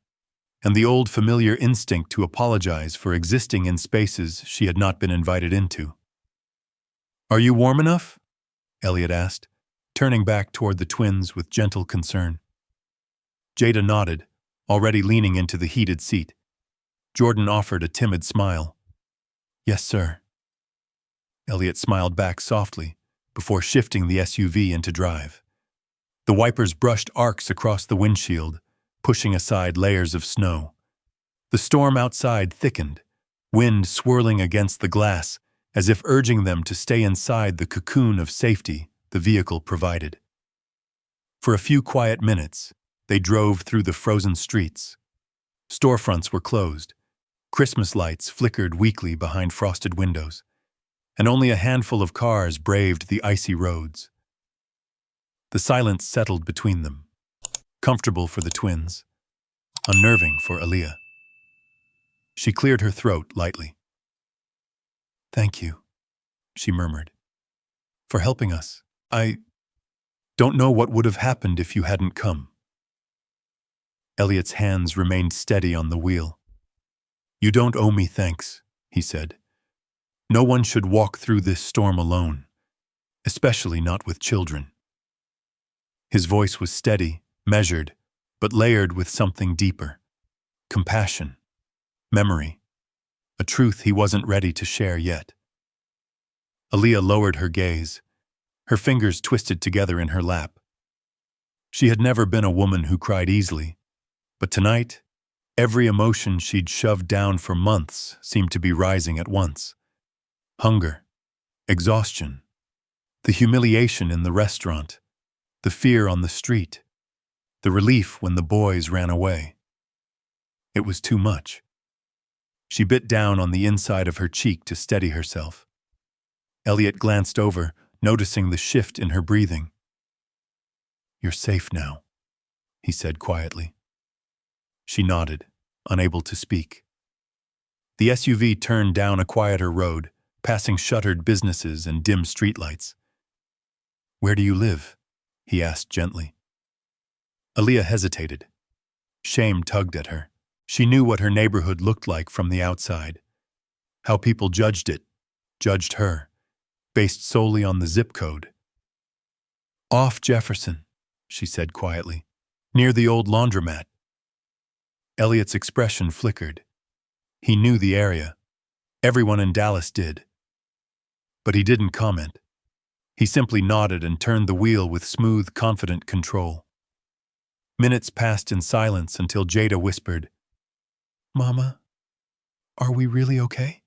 and the old familiar instinct to apologize for existing in spaces she had not been invited into. Are you warm enough? Elliot asked, turning back toward the twins with gentle concern. Jada nodded, already leaning into the heated seat. Jordan offered a timid smile. Yes, sir. Elliot smiled back softly, before shifting the SUV into drive. The wipers brushed arcs across the windshield, pushing aside layers of snow. The storm outside thickened, wind swirling against the glass, as if urging them to stay inside the cocoon of safety the vehicle provided. For a few quiet minutes, they drove through the frozen streets. Storefronts were closed. Christmas lights flickered weakly behind frosted windows. and only a handful of cars braved the icy roads. The silence settled between them, comfortable for the twins, unnerving for Aaliyah. She cleared her throat lightly. "Thank you," she murmured, "for helping us. I don't know what would have happened if you hadn't come." Elliot's hands remained steady on the wheel. "You don't owe me thanks," he said. "No one should walk through this storm alone, especially not with children." His voice was steady, measured, but layered with something deeper. Compassion, memory, a truth he wasn't ready to share yet. Aaliyah lowered her gaze, her fingers twisted together in her lap. She had never been a woman who cried easily, but tonight, every emotion she'd shoved down for months seemed to be rising at once. Hunger, exhaustion, the humiliation in the restaurant, the fear on the street, the relief when the boys ran away. It was too much. She bit down on the inside of her cheek to steady herself. Elliot glanced over, noticing the shift in her breathing. "You're safe now," he said quietly. She nodded, unable to speak. The SUV turned down a quieter road, passing shuttered businesses and dim streetlights. "Where do you live?" he asked gently. Aaliyah hesitated. Shame tugged at her. She knew what her neighborhood looked like from the outside. How people judged it, judged her, based solely on the zip code. "Off Jefferson," she said quietly, "near the old laundromat." Elliot's expression flickered. He knew the area. Everyone in Dallas did. But he didn't comment. He simply nodded and turned the wheel with smooth, confident control. Minutes passed in silence until Jada whispered, "Mama, are we really okay?"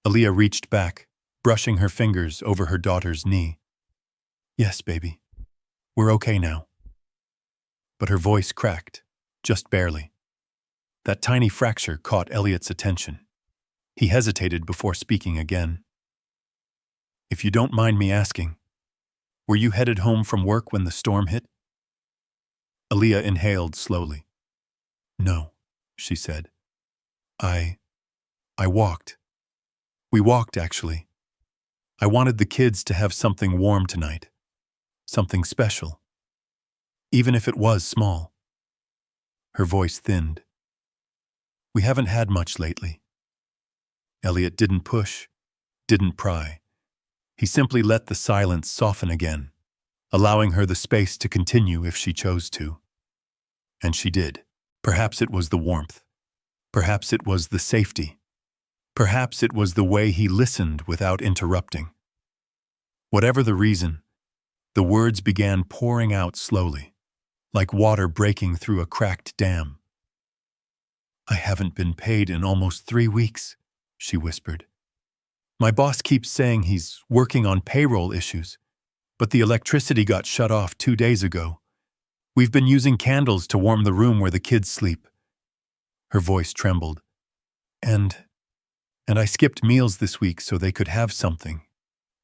Aaliyah reached back, brushing her fingers over her daughter's knee. "Yes, baby. We're okay now." But her voice cracked, just barely. That tiny fracture caught Elliot's attention. He hesitated before speaking again. "If you don't mind me asking, were you headed home from work when the storm hit?" Aaliyah inhaled slowly. "No," she said. I walked. We walked, actually. I wanted the kids to have something warm tonight. Something special. Even if it was small." Her voice thinned. "We haven't had much lately." Elliot didn't push, didn't pry. He simply let the silence soften again, allowing her the space to continue if she chose to. And she did. Perhaps it was the warmth. Perhaps it was the safety. Perhaps it was the way he listened without interrupting. Whatever the reason, the words began pouring out slowly, like water breaking through a cracked dam. "I haven't been paid in almost 3 weeks," she whispered. "My boss keeps saying he's working on payroll issues, but the electricity got shut off 2 days ago. We've been using candles to warm the room where the kids sleep." Her voice trembled. And I skipped meals this week so they could have something.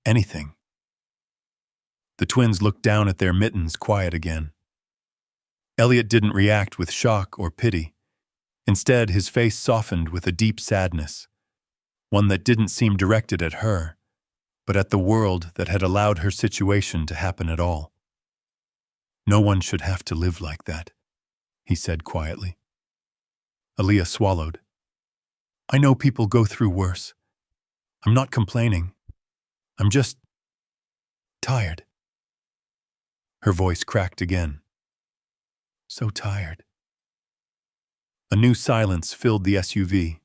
Anything." The twins looked down at their mittens, quiet again. Elliot didn't react with shock or pity. Instead, his face softened with a deep sadness, one that didn't seem directed at her, but at the world that had allowed her situation to happen at all. "No one should have to live like that," he said quietly. Aaliyah swallowed. "I know people go through worse. I'm not complaining. I'm just tired." Her voice cracked again. "So tired." A new silence filled the SUV,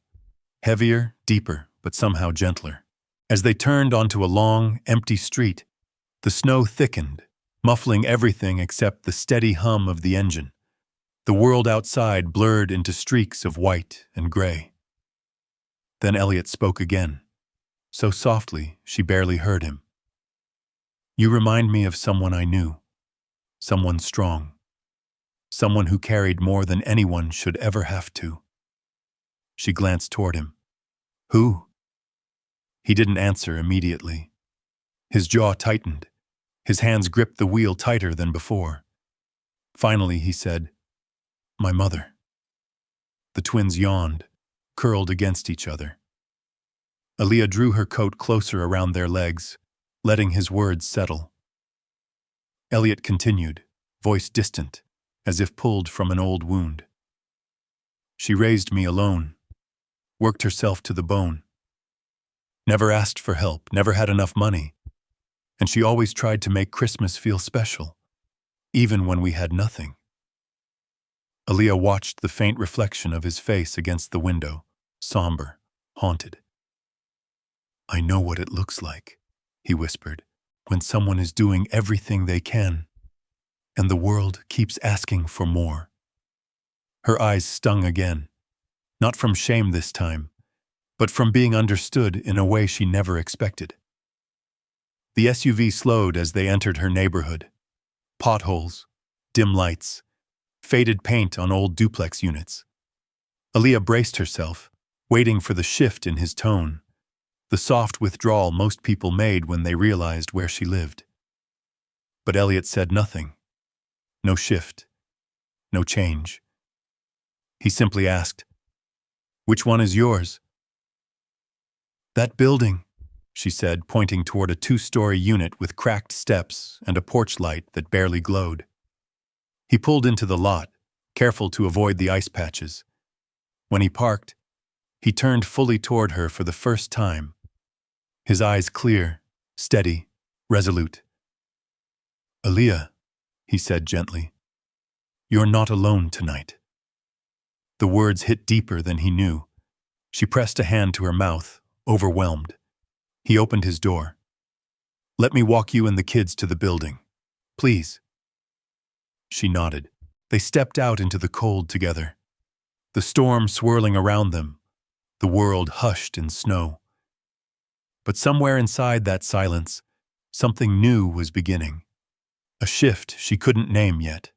heavier, deeper, but somehow gentler. As they turned onto a long, empty street, the snow thickened, muffling everything except the steady hum of the engine. The world outside blurred into streaks of white and gray. Then Elliot spoke again, so softly she barely heard him. "You remind me of someone I knew, someone strong, someone who carried more than anyone should ever have to." She glanced toward him. "Who?" He didn't answer immediately. His jaw tightened. His hands gripped the wheel tighter than before. Finally, he said, "My mother." The twins yawned, curled against each other. Aaliyah drew her coat closer around their legs, letting his words settle. Elliot continued, voice distant, as if pulled from an old wound. "She raised me alone, worked herself to the bone. Never asked for help, never had enough money. And she always tried to make Christmas feel special, even when we had nothing." Aaliyah watched the faint reflection of his face against the window, somber, haunted. "I know what it looks like," he whispered, "when someone is doing everything they can, and the world keeps asking for more." Her eyes stung again, not from shame this time, but from being understood in a way she never expected. The SUV slowed as they entered her neighborhood. Potholes, dim lights, faded paint on old duplex units. Aaliyah braced herself, waiting for the shift in his tone, the soft withdrawal most people made when they realized where she lived. But Elliot said nothing. No shift. No change. He simply asked, "Which one is yours?" "That building," she said, pointing toward a 2-story unit with cracked steps and a porch light that barely glowed. He pulled into the lot, careful to avoid the ice patches. When he parked, he turned fully toward her for the first time, his eyes clear, steady, resolute. "Aaliyah," he said gently, "you're not alone tonight." The words hit deeper than he knew. She pressed a hand to her mouth, overwhelmed. He opened his door. "Let me walk you and the kids to the building. Please." She nodded. They stepped out into the cold together. The storm swirling around them, the world hushed in snow. But somewhere inside that silence, something new was beginning. A shift she couldn't name yet.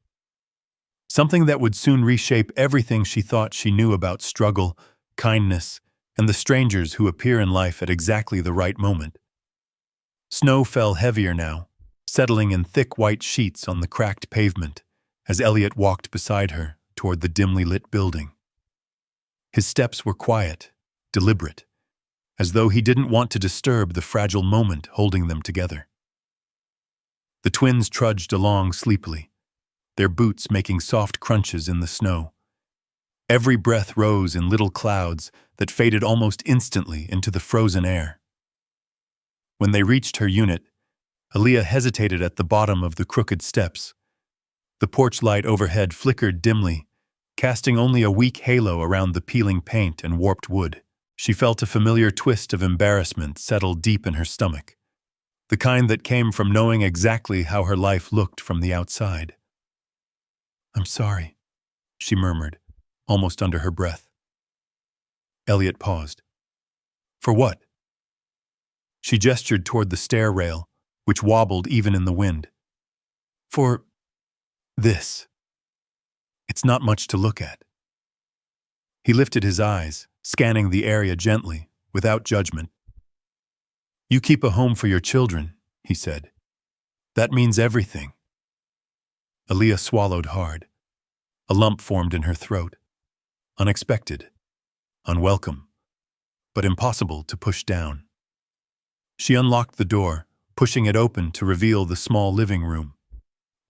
Something that would soon reshape everything she thought she knew about struggle, kindness, and the strangers who appear in life at exactly the right moment. Snow fell heavier now, settling in thick white sheets on the cracked pavement as Elliot walked beside her toward the dimly lit building. His steps were quiet, deliberate, as though he didn't want to disturb the fragile moment holding them together. The twins trudged along sleepily, their boots making soft crunches in the snow. Every breath rose in little clouds that faded almost instantly into the frozen air. When they reached her unit, Aaliyah hesitated at the bottom of the crooked steps. The porch light overhead flickered dimly, casting only a weak halo around the peeling paint and warped wood. She felt a familiar twist of embarrassment settle deep in her stomach, the kind that came from knowing exactly how her life looked from the outside. "I'm sorry," she murmured, almost under her breath. Elliot paused. "For what?" She gestured toward the stair rail, which wobbled even in the wind. "For this. It's not much to look at." He lifted his eyes, scanning the area gently, without judgment. "You keep a home for your children," he said. "That means everything." Aaliyah swallowed hard. A lump formed in her throat. Unexpected, unwelcome, but impossible to push down. She unlocked the door, pushing it open to reveal the small living room.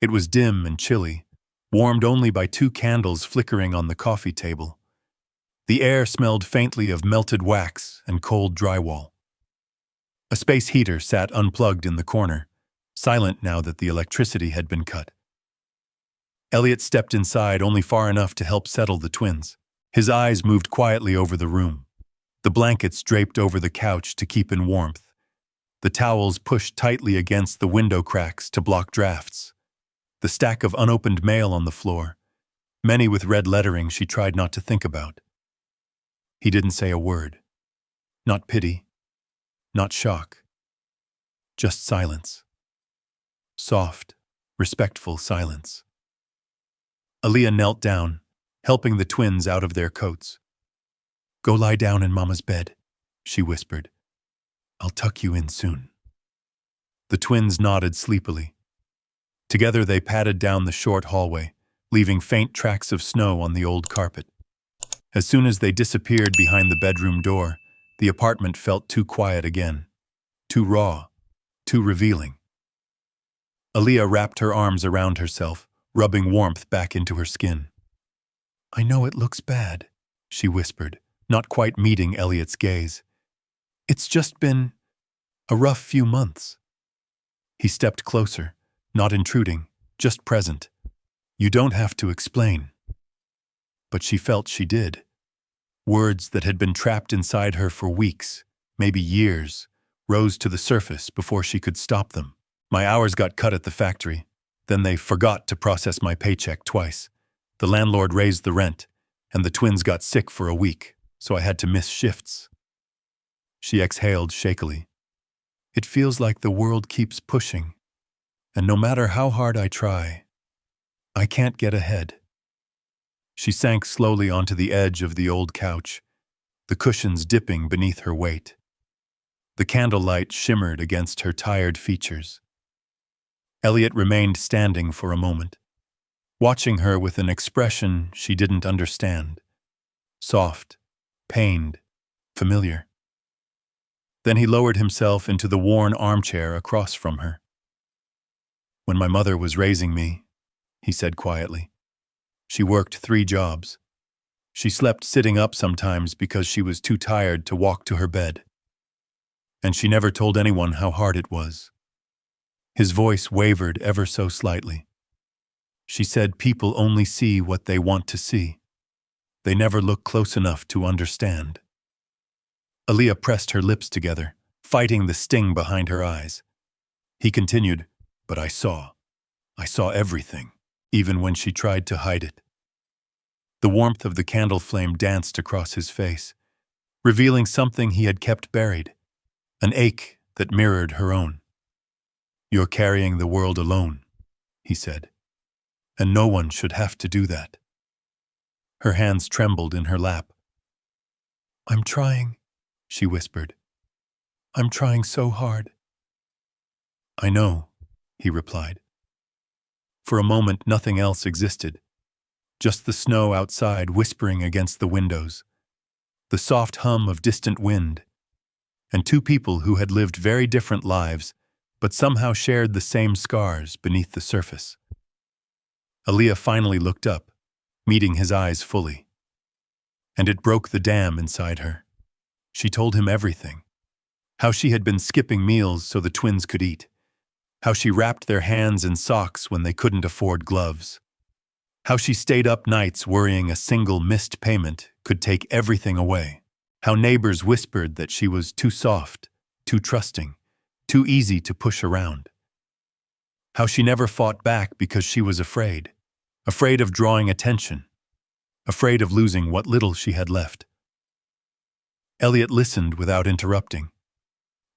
It was dim and chilly, warmed only by 2 candles flickering on the coffee table. The air smelled faintly of melted wax and cold drywall. A space heater sat unplugged in the corner, silent now that the electricity had been cut. Elliot stepped inside only far enough to help settle the twins. His eyes moved quietly over the room. The blankets draped over the couch to keep in warmth. The towels pushed tightly against the window cracks to block drafts. The stack of unopened mail on the floor, many with red lettering she tried not to think about. He didn't say a word. Not pity, not shock. Just silence. Soft, respectful silence. Aaliyah knelt down, helping the twins out of their coats. "Go lie down in Mama's bed," she whispered. I'll tuck you in soon." The twins nodded sleepily. Together they padded down the short hallway, leaving faint tracks of snow on the old carpet. As soon as they disappeared behind the bedroom door, the apartment felt too quiet again, too raw, too revealing. Aaliyah wrapped her arms around herself, rubbing warmth back into her skin. "I know it looks bad," she whispered, not quite meeting Elliot's gaze. "It's just been a rough few months." He stepped closer, not intruding, just present. "You don't have to explain." But she felt she did. Words that had been trapped inside her for weeks, maybe years, rose to the surface before she could stop them. "My hours got cut at the factory. Then they forgot to process my paycheck twice. The landlord raised the rent, and the twins got sick for a week, so I had to miss shifts." She exhaled shakily. "It feels like the world keeps pushing, and no matter how hard I try, I can't get ahead." She sank slowly onto the edge of the old couch, the cushions dipping beneath her weight. The candlelight shimmered against her tired features. Elliot remained standing for a moment, watching her with an expression she didn't understand. Soft, pained, familiar. Then he lowered himself into the worn armchair across from her. "When my mother was raising me," he said quietly, "she worked 3 jobs. She slept sitting up sometimes because she was too tired to walk to her bed. And she never told anyone how hard it was." His voice wavered ever so slightly. "She said people only see what they want to see. They never look close enough to understand." Aaliyah pressed her lips together, fighting the sting behind her eyes. He continued, "But I saw everything, even when she tried to hide it." The warmth of the candle flame danced across his face, revealing something he had kept buried, an ache that mirrored her own. "You're carrying the world alone," he said, "and no one should have to do that." Her hands trembled in her lap. "I'm trying," she whispered. "I'm trying so hard." "I know," he replied. For a moment, nothing else existed. Just the snow outside whispering against the windows, the soft hum of distant wind, and 2 people who had lived very different lives but somehow shared the same scars beneath the surface. Aaliyah finally looked up, meeting his eyes fully. And it broke the dam inside her. She told him everything. How she had been skipping meals so the twins could eat. How she wrapped their hands in socks when they couldn't afford gloves. How she stayed up nights worrying a single missed payment could take everything away. How neighbors whispered that she was too soft, too trusting, too easy to push around. How she never fought back because she was afraid of drawing attention, afraid of losing what little she had left. Elliot listened without interrupting.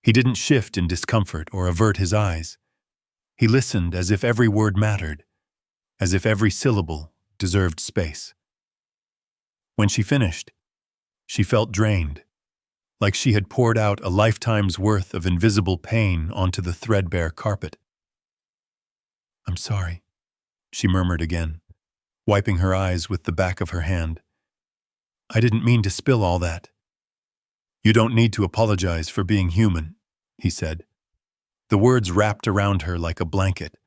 He didn't shift in discomfort or avert his eyes. He listened as if every word mattered, as if every syllable deserved space. When she finished, she felt drained, like she had poured out a lifetime's worth of invisible pain onto the threadbare carpet. "I'm sorry," she murmured again, wiping her eyes with the back of her hand. "I didn't mean to spill all that." "You don't need to apologize for being human," he said. The words wrapped around her like a blanket.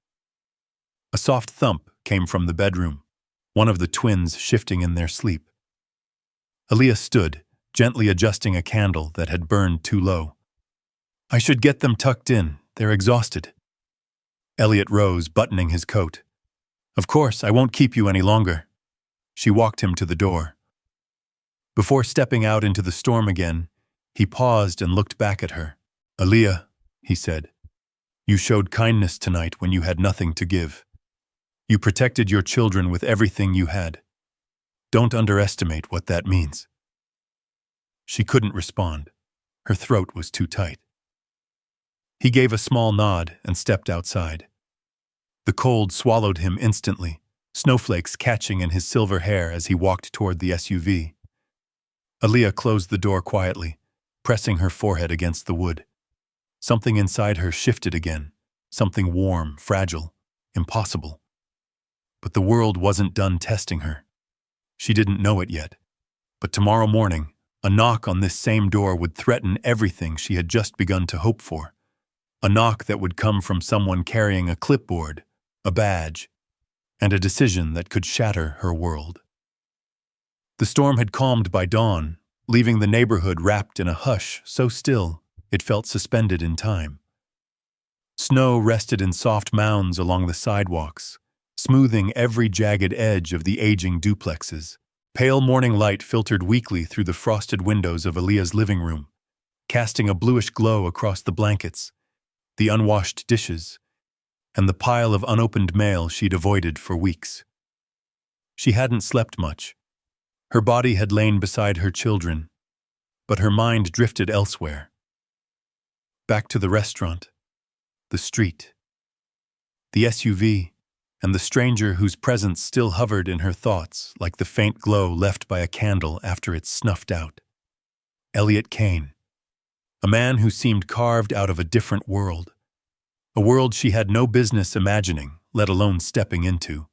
A soft thump came from the bedroom, one of the twins shifting in their sleep. Aaliyah stood, gently adjusting a candle that had burned too low. "I should get them tucked in. They're exhausted." Elliot rose, buttoning his coat. "Of course, I won't keep you any longer." She walked him to the door. Before stepping out into the storm again, he paused and looked back at her. "Aaliyah," he said, "you showed kindness tonight when you had nothing to give. You protected your children with everything you had. Don't underestimate what that means." She couldn't respond. Her throat was too tight. He gave a small nod and stepped outside. The cold swallowed him instantly, snowflakes catching in his silver hair as he walked toward the SUV. Aaliyah closed the door quietly, pressing her forehead against the wood. Something inside her shifted again, something warm, fragile, impossible. But the world wasn't done testing her. She didn't know it yet. But tomorrow morning, a knock on this same door would threaten everything she had just begun to hope for. A knock that would come from someone carrying a clipboard, a badge, and a decision that could shatter her world. The storm had calmed by dawn, leaving the neighborhood wrapped in a hush so still it felt suspended in time. Snow rested in soft mounds along the sidewalks, smoothing every jagged edge of the aging duplexes. Pale morning light filtered weakly through the frosted windows of Aaliyah's living room, casting a bluish glow across the blankets, the unwashed dishes, and the pile of unopened mail she'd avoided for weeks. She hadn't slept much. Her body had lain beside her children, but her mind drifted elsewhere. Back to the restaurant, the street, the SUV, and the stranger whose presence still hovered in her thoughts like the faint glow left by a candle after it's snuffed out. Elliot Kane, a man who seemed carved out of a different world, a world she had no business imagining, let alone stepping into.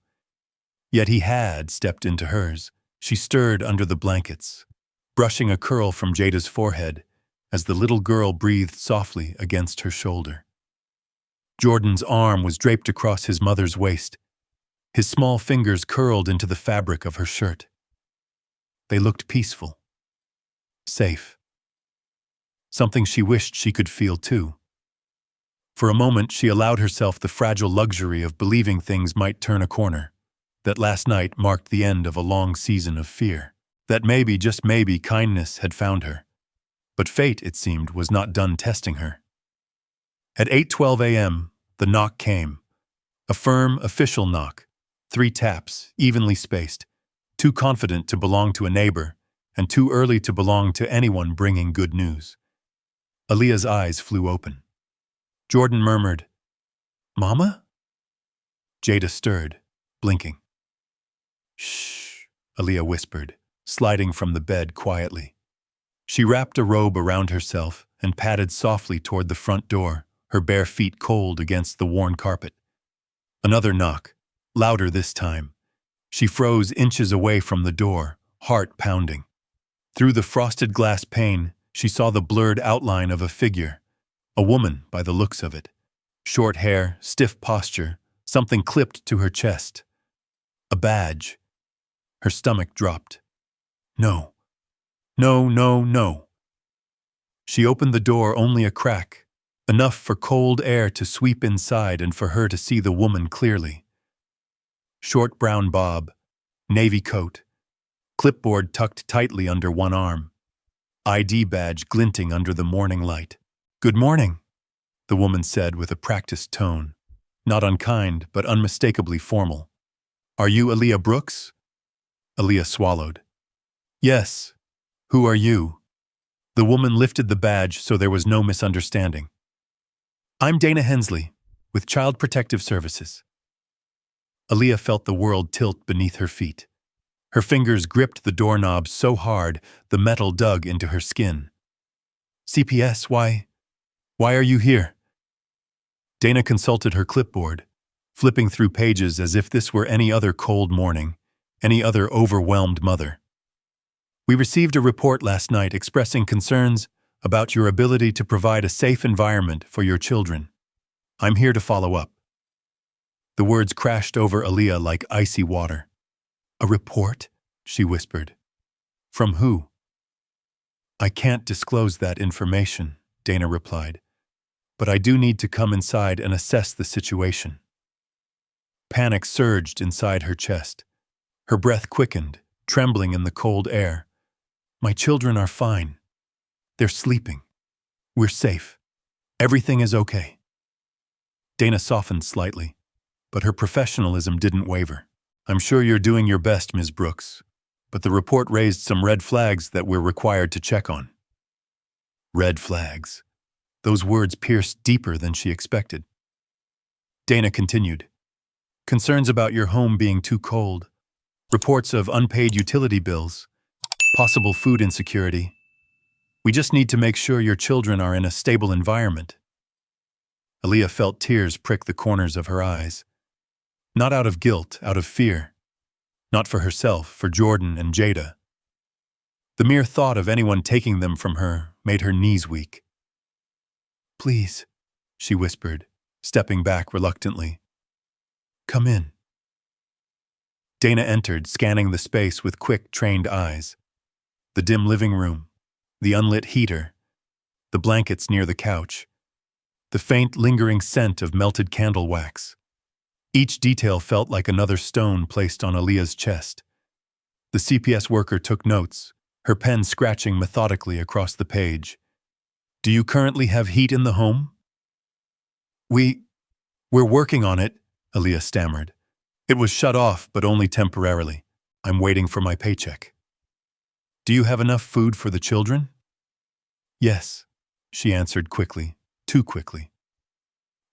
Yet he had stepped into hers. She stirred under the blankets, brushing a curl from Jada's forehead as the little girl breathed softly against her shoulder. Jordan's arm was draped across his mother's waist, his small fingers curled into the fabric of her shirt. They looked peaceful, safe. Something she wished she could feel too. For a moment, she allowed herself the fragile luxury of believing things might turn a corner, that last night marked the end of a long season of fear, that maybe, just maybe, kindness had found her. But fate, it seemed, was not done testing her. At 8:12 a.m., the knock came. A firm, official knock. 3 taps, evenly spaced, too confident to belong to a neighbor, and too early to belong to anyone bringing good news. Aaliyah's eyes flew open. Jordan murmured, "Mama?" Jada stirred, blinking. "Shh," Aaliyah whispered, sliding from the bed quietly. She wrapped a robe around herself and padded softly toward the front door, her bare feet cold against the worn carpet. Another knock, louder this time. She froze inches away from the door, heart pounding. Through the frosted glass pane, she saw the blurred outline of a figure, a woman by the looks of it. Short hair, stiff posture, something clipped to her chest. A badge. Her stomach dropped. No. No, no, no. She opened the door only a crack, enough for cold air to sweep inside and for her to see the woman clearly. Short brown bob, navy coat, clipboard tucked tightly under one arm, ID badge glinting under the morning light. "Good morning," the woman said with a practiced tone, not unkind but unmistakably formal. "Are you Aaliyah Brooks?" Aaliyah swallowed. "Yes. Who are you?" The woman lifted the badge so there was no misunderstanding. "I'm Dana Hensley, with Child Protective Services." Aaliyah felt the world tilt beneath her feet. Her fingers gripped the doorknob so hard the metal dug into her skin. "CPS, why are you here?" Dana consulted her clipboard, flipping through pages as if this were any other cold morning, any other overwhelmed mother. "We received a report last night expressing concerns about your ability to provide a safe environment for your children. I'm here to follow up." The words crashed over Aaliyah like icy water. "A report?" she whispered. "From who?" "I can't disclose that information," Dana replied, "but I do need to come inside and assess the situation." Panic surged inside her chest. Her breath quickened, trembling in the cold air. "My children are fine. They're sleeping. We're safe. Everything is okay." Dana softened slightly, but her professionalism didn't waver. "I'm sure you're doing your best, Ms. Brooks, but the report raised some red flags that we're required to check on." Red flags. Those words pierced deeper than she expected. Dana continued. "Concerns about your home being too cold, reports of unpaid utility bills, possible food insecurity. We just need to make sure your children are in a stable environment." Aaliyah felt tears prick the corners of her eyes. Not out of guilt, out of fear. Not for herself, for Jordan and Jada. The mere thought of anyone taking them from her made her knees weak. "Please," she whispered, stepping back reluctantly. "Come in." Dana entered, scanning the space with quick, trained eyes. The dim living room, the unlit heater, the blankets near the couch, the faint, lingering scent of melted candle wax. Each detail felt like another stone placed on Aaliyah's chest. The CPS worker took notes, her pen scratching methodically across the page. "Do you currently have heat in the home?" We're working on it," Aaliyah stammered. "It was shut off, but only temporarily. I'm waiting for my paycheck." "Do you have enough food for the children?" "Yes," she answered quickly, too quickly.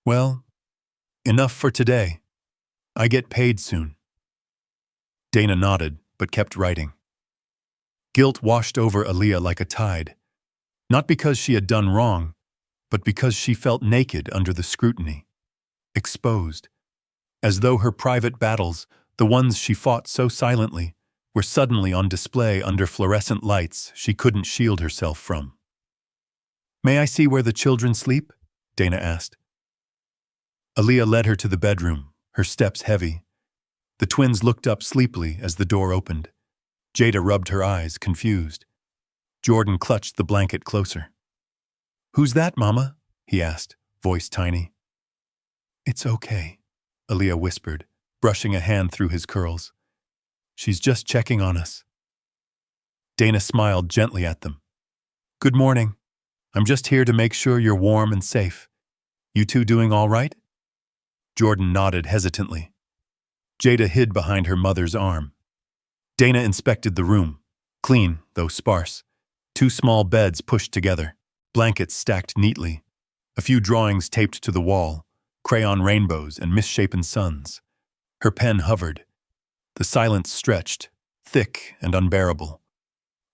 "Well, enough for today. I get paid soon." Dana nodded, but kept writing. Guilt washed over Aaliyah like a tide, not because she had done wrong, but because she felt naked under the scrutiny, exposed, as though her private battles, the ones she fought so silently, were suddenly on display under fluorescent lights she couldn't shield herself from. "May I see where the children sleep?" Dana asked. Aaliyah led her to the bedroom, her steps heavy. The twins looked up sleepily as the door opened. Jada rubbed her eyes, confused. Jordan clutched the blanket closer. "Who's that, Mama?" he asked, voice tiny. "It's okay," Aaliyah whispered, brushing a hand through his curls. "She's just checking on us." Dana smiled gently at them. "Good morning. I'm just here to make sure you're warm and safe. You two doing all right?" Jordan nodded hesitantly. Jada hid behind her mother's arm. Dana inspected the room, clean, though sparse. 2 small beds pushed together, blankets stacked neatly, a few drawings taped to the wall, crayon rainbows and misshapen suns. Her pen hovered. The silence stretched, thick and unbearable.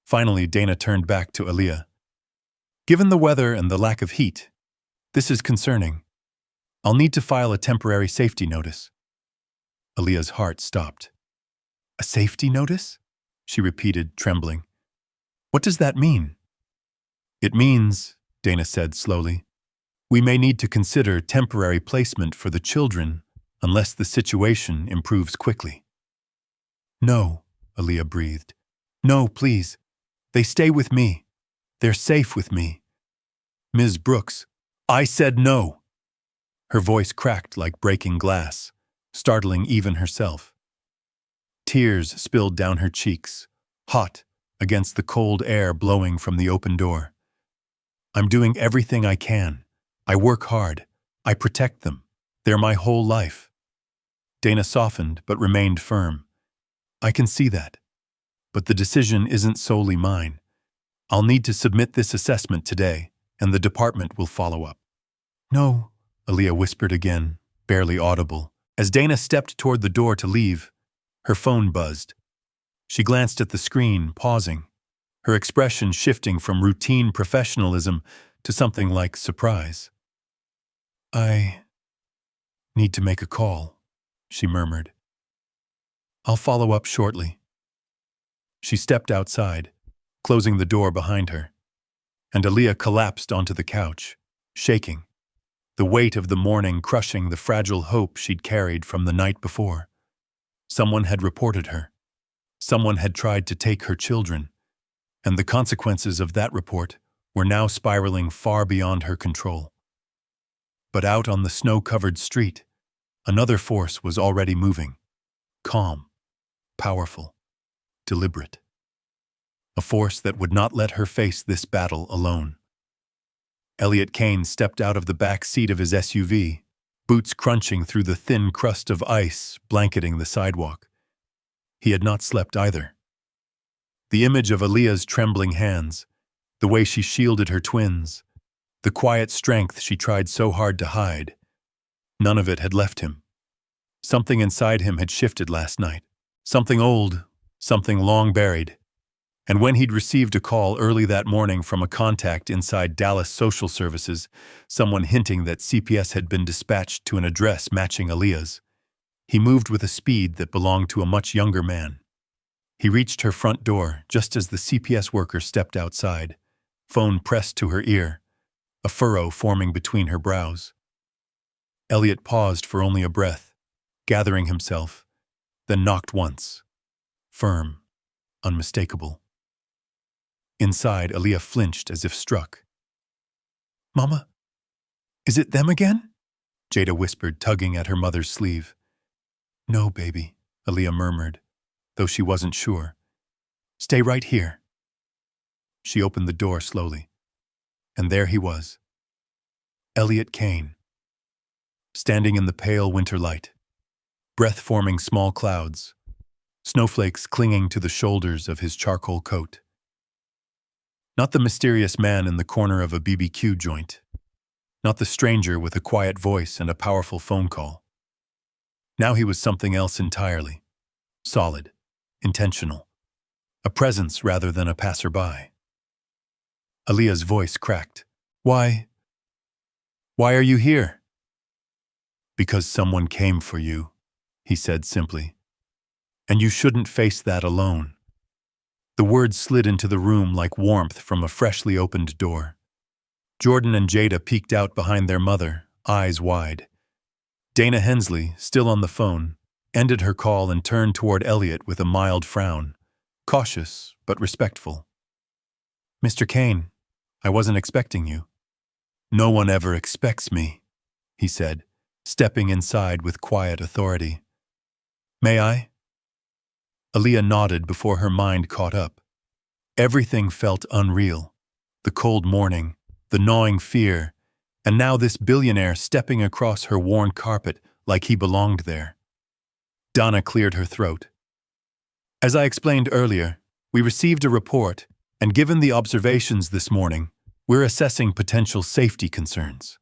Finally, Dana turned back to Aaliyah. "Given the weather and the lack of heat, this is concerning. I'll need to file a temporary safety notice." Aaliyah's heart stopped. "A safety notice?" she repeated, trembling. "What does that mean?" "It means," Dana said slowly, "we may need to consider temporary placement for the children unless the situation improves quickly." "No," Aaliyah breathed. "No, please. They stay with me. They're safe with me." "Ms. Brooks, I said no." Her voice cracked like breaking glass, startling even herself. Tears spilled down her cheeks, hot against the cold air blowing from the open door. "I'm doing everything I can. I work hard. I protect them. They're my whole life." Dana softened but remained firm. "I can see that. But the decision isn't solely mine. I'll need to submit this assessment today, and the department will follow up." "No," Aaliyah whispered again, barely audible. As Dana stepped toward the door to leave, her phone buzzed. She glanced at the screen, pausing, her expression shifting from routine professionalism to something like surprise. "I need to make a call," she murmured. "I'll follow up shortly." She stepped outside, closing the door behind her, and Aaliyah collapsed onto the couch, shaking, the weight of the morning crushing the fragile hope she'd carried from the night before. Someone had reported her. Someone had tried to take her children, and the consequences of that report were now spiraling far beyond her control. But out on the snow-covered street, another force was already moving, calm, powerful, deliberate. A force that would not let her face this battle alone. Elliot Kane stepped out of the back seat of his SUV, boots crunching through the thin crust of ice blanketing the sidewalk. He had not slept either. The image of Aaliyah's trembling hands, the way she shielded her twins, the quiet strength she tried so hard to hide, none of it had left him. Something inside him had shifted last night. Something old, something long buried. And when he'd received a call early that morning from a contact inside Dallas Social Services, someone hinting that CPS had been dispatched to an address matching Aaliyah's, he moved with a speed that belonged to a much younger man. He reached her front door just as the CPS worker stepped outside, phone pressed to her ear, a furrow forming between her brows. Elliot paused for only a breath, gathering himself, then knocked once. Firm, unmistakable. Inside, Aaliyah flinched as if struck. "Mama, is it them again?" Jada whispered, tugging at her mother's sleeve. "No, baby," Aaliyah murmured, though she wasn't sure. "Stay right here." She opened the door slowly, and there he was. Elliot Kane, standing in the pale winter light, breath forming small clouds, snowflakes clinging to the shoulders of his charcoal coat. Not the mysterious man in the corner of a BBQ joint. Not the stranger with a quiet voice and a powerful phone call. Now he was something else entirely. Solid, intentional. A presence rather than a passerby. Aaliyah's voice cracked. Why are you here?" "Because someone came for you," he said simply. "And you shouldn't face that alone." The words slid into the room like warmth from a freshly opened door. Jordan and Jada peeked out behind their mother, eyes wide. Dana Hensley, still on the phone, ended her call and turned toward Elliot with a mild frown, cautious but respectful. "Mr. Kane, I wasn't expecting you." "No one ever expects me," he said, stepping inside with quiet authority. "May I?" Aaliyah nodded before her mind caught up. Everything felt unreal. The cold morning, the gnawing fear, and now this billionaire stepping across her worn carpet like he belonged there. Donna cleared her throat. "As I explained earlier, we received a report, and given the observations this morning, we're assessing potential safety concerns."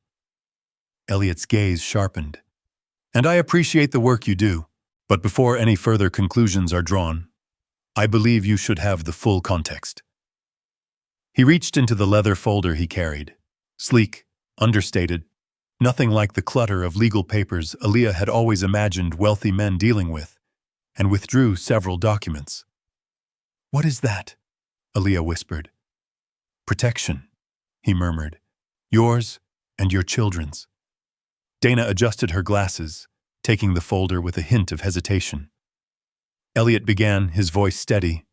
Elliot's gaze sharpened. "And I appreciate the work you do. But before any further conclusions are drawn, I believe you should have the full context." He reached into the leather folder he carried. Sleek, understated, nothing like the clutter of legal papers Aaliyah had always imagined wealthy men dealing with, and withdrew several documents. "What is that?" Aaliyah whispered. "Protection," he murmured. "Yours and your children's." Dana adjusted her glasses, taking the folder with a hint of hesitation. Elliot began, his voice steady.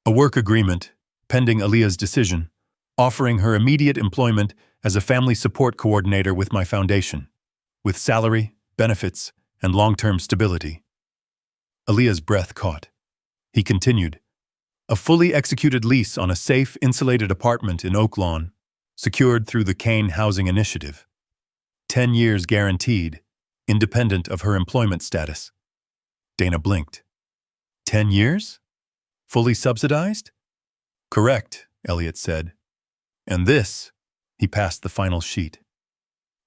"A work agreement, pending Aaliyah's decision, offering her immediate employment as a family support coordinator with my foundation, with salary, benefits, and long-term stability." Aaliyah's breath caught. He continued, "A fully executed lease on a safe, insulated apartment in Oak Lawn, secured through the Kane Housing Initiative. 10 years guaranteed, independent of her employment status." Dana blinked. 10 years? Fully subsidized? "Correct," Elliot said. "And this," he passed the final sheet,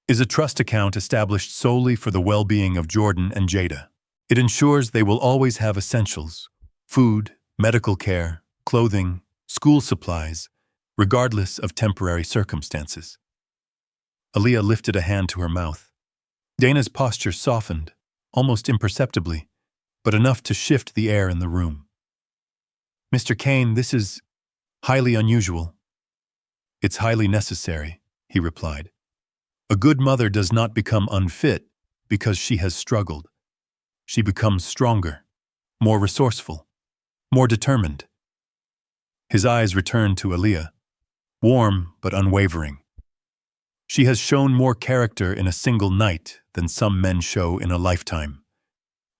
"is a trust account established solely for the well-being of Jordan and Jada. It ensures they will always have essentials, food, medical care, clothing, school supplies, regardless of temporary circumstances." Aaliyah lifted a hand to her mouth. Dana's posture softened, almost imperceptibly, but enough to shift the air in the room. "Mr. Kane, this is highly unusual." "It's highly necessary," he replied. "A good mother does not become unfit because she has struggled. She becomes stronger, more resourceful, more determined." His eyes returned to Aaliyah, warm but unwavering. "She has shown more character in a single night than some men show in a lifetime.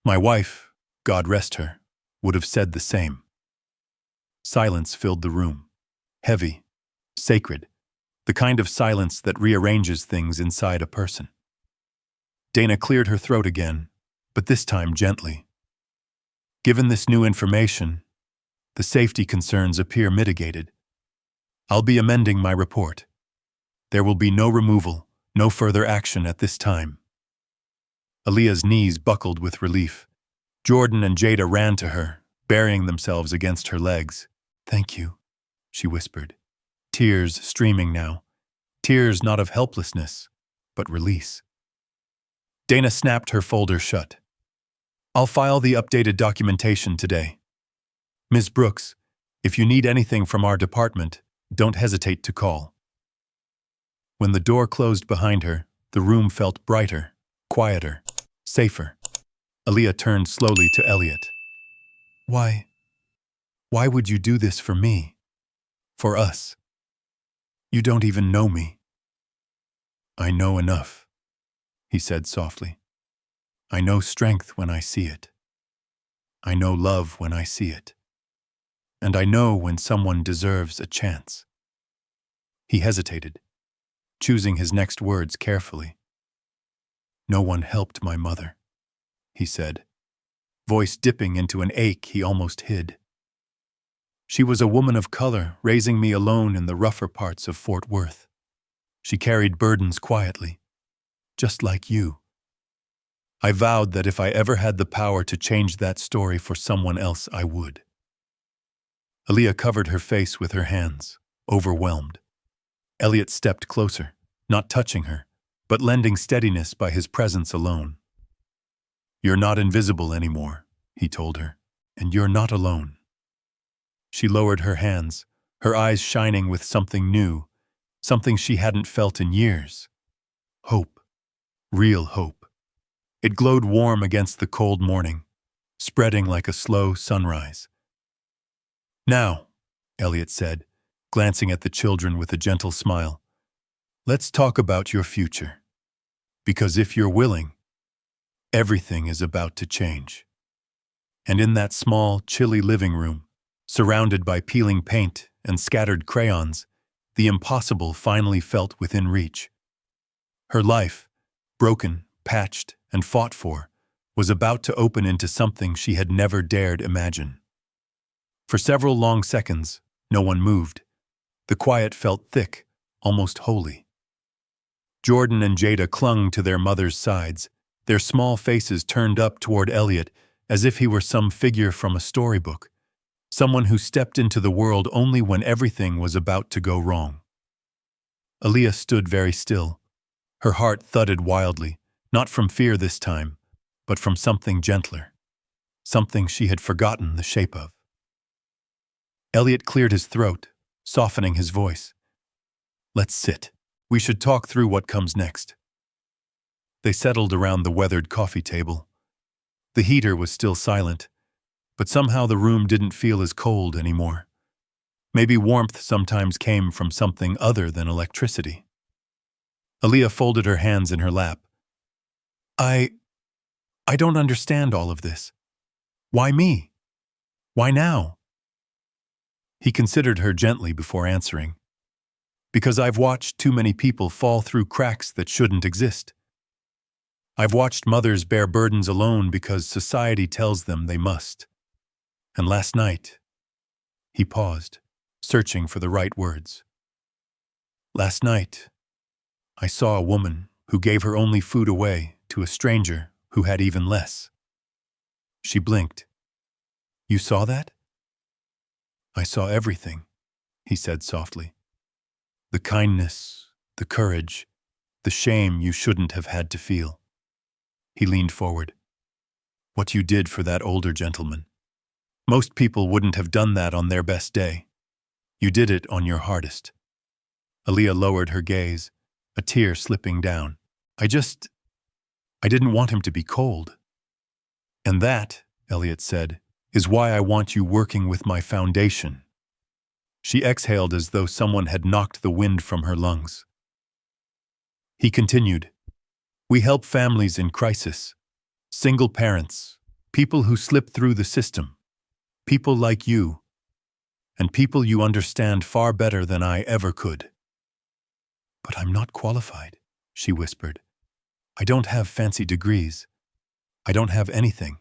My wife, God rest her, would have said the same." Silence filled the room. Heavy, sacred, the kind of silence that rearranges things inside a person. Dana cleared her throat again, but this time gently. "Given this new information, the safety concerns appear mitigated. I'll be amending my report. There will be no removal, no further action at this time." Aaliyah's knees buckled with relief. Jordan and Jada ran to her, burying themselves against her legs. Thank you, she whispered, tears streaming now. Tears not of helplessness, but release. Dana snapped her folder shut. I'll file the updated documentation today. Ms. Brooks, if you need anything from our department, don't hesitate to call. When the door closed behind her, the room felt brighter, quieter, safer. Aaliyah turned slowly to Elliot. Why would you do this for me? For us? You don't even know me. I know enough, he said softly. I know strength when I see it. I know love when I see it. And I know when someone deserves a chance. He hesitated, choosing his next words carefully. No one helped my mother, he said, voice dipping into an ache he almost hid. She was a woman of color, raising me alone in the rougher parts of Fort Worth. She carried burdens quietly, just like you. I vowed that if I ever had the power to change that story for someone else, I would. Aaliyah covered her face with her hands, overwhelmed. Elliot stepped closer, not touching her, but lending steadiness by his presence alone. You're not invisible anymore, he told her, and you're not alone. She lowered her hands, her eyes shining with something new, something she hadn't felt in years. Hope. Real hope. It glowed warm against the cold morning, spreading like a slow sunrise. Now, Elliot said, glancing at the children with a gentle smile, let's talk about your future. Because if you're willing, everything is about to change. And in that small, chilly living room, surrounded by peeling paint and scattered crayons, the impossible finally felt within reach. Her life, broken, patched, and fought for, was about to open into something she had never dared imagine. For several long seconds, no one moved. The quiet felt thick, almost holy. Jordan and Jada clung to their mother's sides, their small faces turned up toward Elliot as if he were some figure from a storybook, someone who stepped into the world only when everything was about to go wrong. Aaliyah stood very still. Her heart thudded wildly, not from fear this time, but from something gentler, something she had forgotten the shape of. Elliot cleared his throat, softening his voice. Let's sit. We should talk through what comes next. They settled around the weathered coffee table. The heater was still silent, but somehow the room didn't feel as cold anymore. Maybe warmth sometimes came from something other than electricity. Aaliyah folded her hands in her lap. I don't understand all of this. Why me? Why now? He considered her gently before answering. Because I've watched too many people fall through cracks that shouldn't exist. I've watched mothers bear burdens alone because society tells them they must. And last night, he paused, searching for the right words. Last night, I saw a woman who gave her only food away to a stranger who had even less. She blinked. You saw that? I saw everything, he said softly. The kindness, the courage, the shame you shouldn't have had to feel. He leaned forward. What you did for that older gentleman. Most people wouldn't have done that on their best day. You did it on your hardest. Aaliyah lowered her gaze, a tear slipping down. I didn't want him to be cold. And that, Elliot said, is why I want you working with my foundation. She exhaled as though someone had knocked the wind from her lungs. He continued, we help families in crisis, single parents, people who slip through the system, people like you, and people you understand far better than I ever could. But I'm not qualified, she whispered. I don't have fancy degrees. I don't have anything.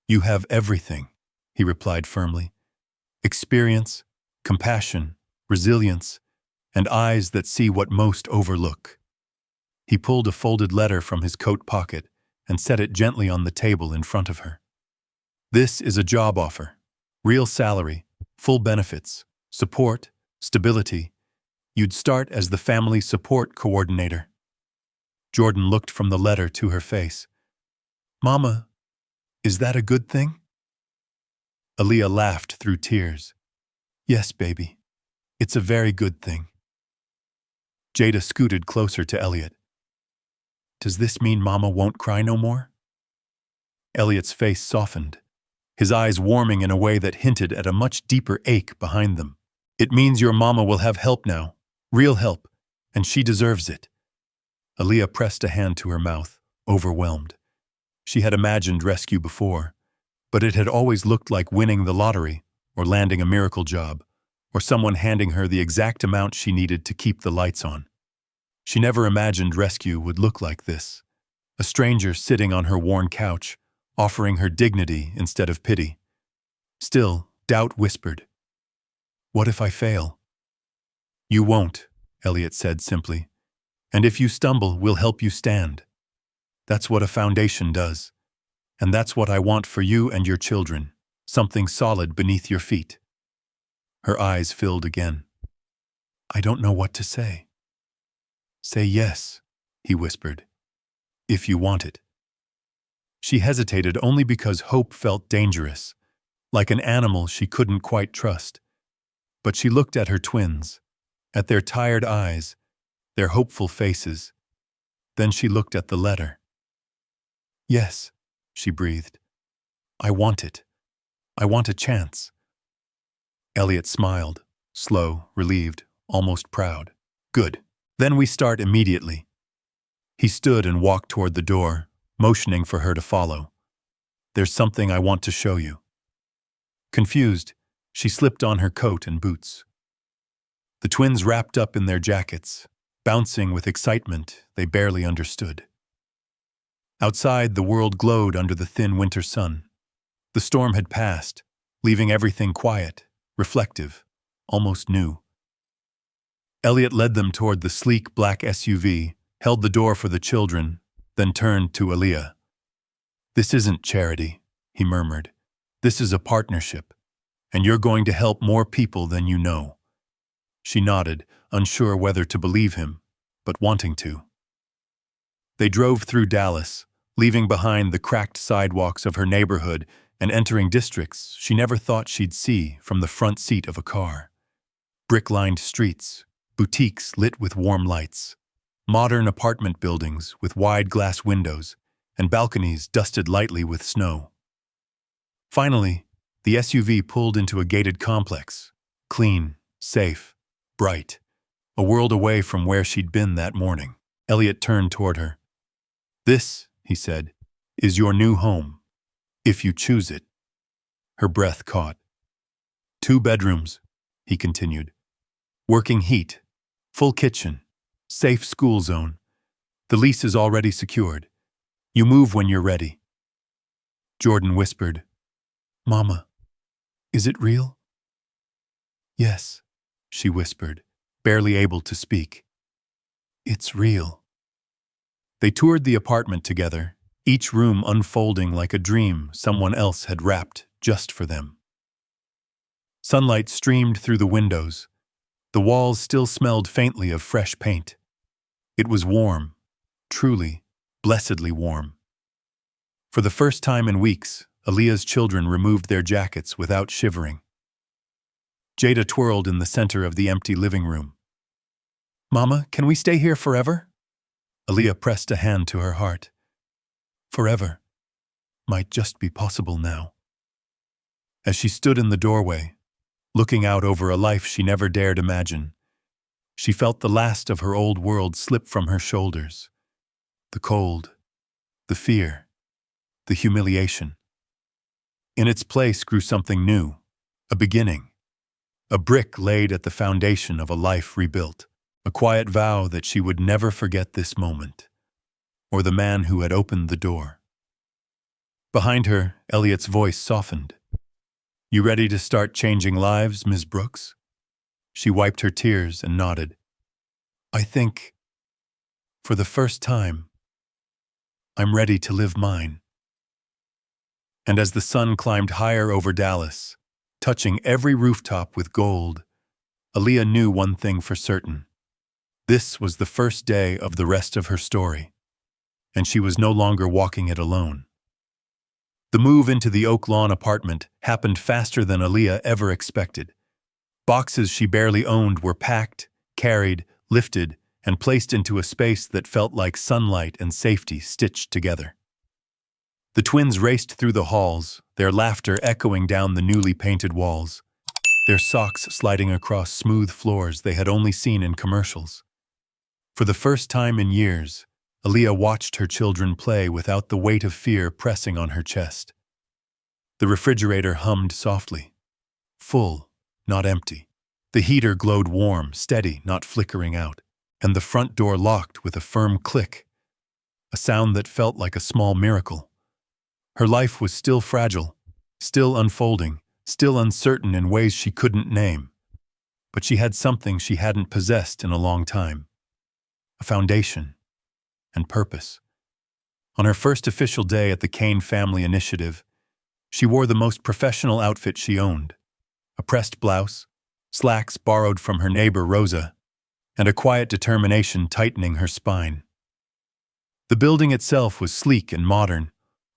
You have everything, he replied firmly. Experience, compassion, resilience, and eyes that see what most overlook. He pulled a folded letter from his coat pocket and set it gently on the table in front of her. This is a job offer, real salary, full benefits, support, stability. You'd start as the family support coordinator. Jordan looked from the letter to her face. Mama, is that a good thing? Aaliyah laughed through tears. Yes, baby. It's a very good thing. Jada scooted closer to Elliot. Does this mean Mama won't cry no more? Elliot's face softened, his eyes warming in a way that hinted at a much deeper ache behind them. It means your Mama will have help now, real help, and she deserves it. Aaliyah pressed a hand to her mouth, overwhelmed. She had imagined rescue before, but it had always looked like winning the lottery or landing a miracle job, or someone handing her the exact amount she needed to keep the lights on. She never imagined rescue would look like this, a stranger sitting on her worn couch, offering her dignity instead of pity. Still, doubt whispered, "What if I fail?" "You won't," Elliot said simply. "And if you stumble, we'll help you stand. That's what a foundation does. And that's what I want for you and your children, something solid beneath your feet." Her eyes filled again. "I don't know what to say." "Say yes," he whispered, "if you want it." She hesitated only because hope felt dangerous, like an animal she couldn't quite trust. But she looked at her twins, at their tired eyes, their hopeful faces. Then she looked at the letter. "Yes," she breathed. "I want it. I want a chance." Elliot smiled, slow, relieved, almost proud. "Good. Then we start immediately." He stood and walked toward the door, motioning for her to follow. "There's something I want to show you." Confused, she slipped on her coat and boots. The twins wrapped up in their jackets, bouncing with excitement they barely understood. Outside, the world glowed under the thin winter sun. The storm had passed, leaving everything quiet, reflective, almost new. Elliot led them toward the sleek black SUV, held the door for the children, then turned to Aaliyah. "This isn't charity," he murmured. "This is a partnership, and you're going to help more people than you know." She nodded, unsure whether to believe him, but wanting to. They drove through Dallas, leaving behind the cracked sidewalks of her neighborhood and entering districts she never thought she'd see from the front seat of a car. Brick-lined streets, boutiques lit with warm lights, modern apartment buildings with wide glass windows, and balconies dusted lightly with snow. Finally, the SUV pulled into a gated complex, clean, safe, bright, a world away from where she'd been that morning. Elliot turned toward her. "This," he said, "is your new home, if you choose it." Her breath caught. "2 bedrooms," he continued. "Working heat, full kitchen, safe school zone. The lease is already secured. You move when you're ready." Jordan whispered, "Mama, is it real?" "Yes," she whispered, barely able to speak. "It's real." They toured the apartment together, each room unfolding like a dream someone else had wrapped just for them. Sunlight streamed through the windows. The walls still smelled faintly of fresh paint. It was warm, truly, blessedly warm. For the first time in weeks, Aaliyah's children removed their jackets without shivering. Jada twirled in the center of the empty living room. "Mama, can we stay here forever?" Aaliyah pressed a hand to her heart. Forever might just be possible now. As she stood in the doorway, looking out over a life she never dared imagine, she felt the last of her old world slip from her shoulders. The cold, the fear, the humiliation. In its place grew something new, a beginning, a brick laid at the foundation of a life rebuilt, a quiet vow that she would never forget this moment, or the man who had opened the door. Behind her, Elliot's voice softened. "You ready to start changing lives, Ms. Brooks?" She wiped her tears and nodded. "I think, for the first time, I'm ready to live mine." And as the sun climbed higher over Dallas, touching every rooftop with gold. Aaliyah knew one thing for certain. This was the first day of the rest of her story, and she was no longer walking it alone. The move into the Oak Lawn apartment happened faster than Aaliyah ever expected. Boxes she barely owned were packed, carried, lifted, and placed into a space that felt like sunlight and safety stitched together. The twins raced through the halls, their laughter echoing down the newly painted walls, their socks sliding across smooth floors they had only seen in commercials. For the first time in years, Aaliyah watched her children play without the weight of fear pressing on her chest. The refrigerator hummed softly. Full, not empty. The heater glowed warm, steady, not flickering out, and the front door locked with a firm click, a sound that felt like a small miracle. Her life was still fragile, still unfolding, still uncertain in ways she couldn't name. But she had something she hadn't possessed in a long time. A foundation and purpose. On her first official day at the Kane Family Initiative, she wore the most professional outfit she owned, a pressed blouse, slacks borrowed from her neighbor Rosa, and a quiet determination tightening her spine. The building itself was sleek and modern,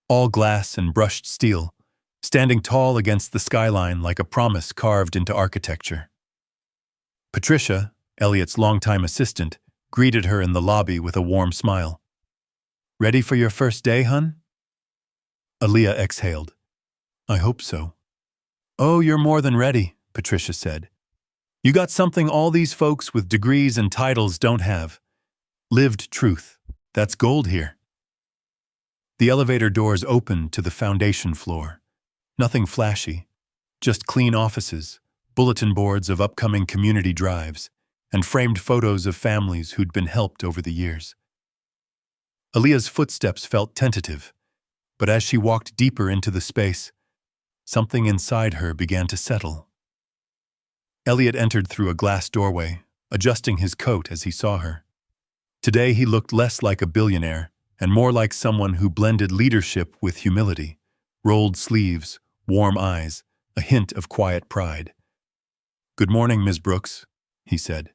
all glass and brushed steel, standing tall against the skyline like a promise carved into architecture. Patricia, Elliot's longtime assistant, greeted her in the lobby with a warm smile. "Ready for your first day, hun?" Aaliyah exhaled. "I hope so." "Oh, you're more than ready," Patricia said. "You got something all these folks with degrees and titles don't have. Lived truth. That's gold here." The elevator doors opened to the foundation floor. Nothing flashy, just clean offices, bulletin boards of upcoming community drives, and framed photos of families who'd been helped over the years. Aaliyah's footsteps felt tentative, but as she walked deeper into the space, something inside her began to settle. Elliot entered through a glass doorway, adjusting his coat as he saw her. Today he looked less like a billionaire and more like someone who blended leadership with humility, rolled sleeves, warm eyes, a hint of quiet pride. "Good morning, Ms. Brooks," he said.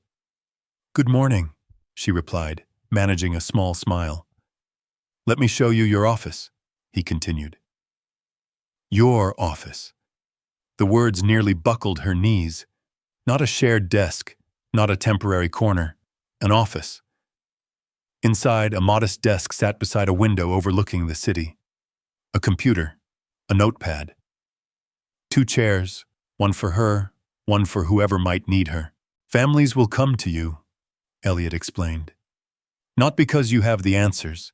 "Good morning," she replied, managing a small smile. "Let me show you your office," he continued. Your office. The words nearly buckled her knees. Not a shared desk, not a temporary corner, an office. Inside, a modest desk sat beside a window overlooking the city. A computer, a notepad. 2 chairs, one for her, one for whoever might need her. "Families will come to you," Elliot explained. "Not because you have the answers,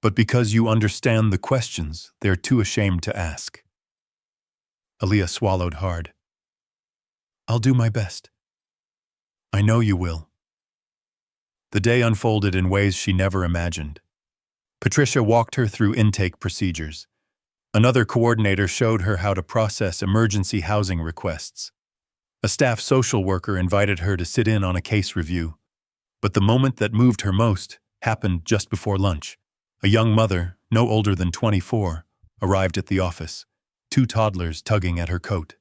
but because you understand the questions they're too ashamed to ask." Aaliyah swallowed hard. "I'll do my best." "I know you will." The day unfolded in ways she never imagined. Patricia walked her through intake procedures. Another coordinator showed her how to process emergency housing requests. A staff social worker invited her to sit in on a case review. But the moment that moved her most happened just before lunch. A young mother, no older than 24, arrived at the office, 2 toddlers tugging at her coat.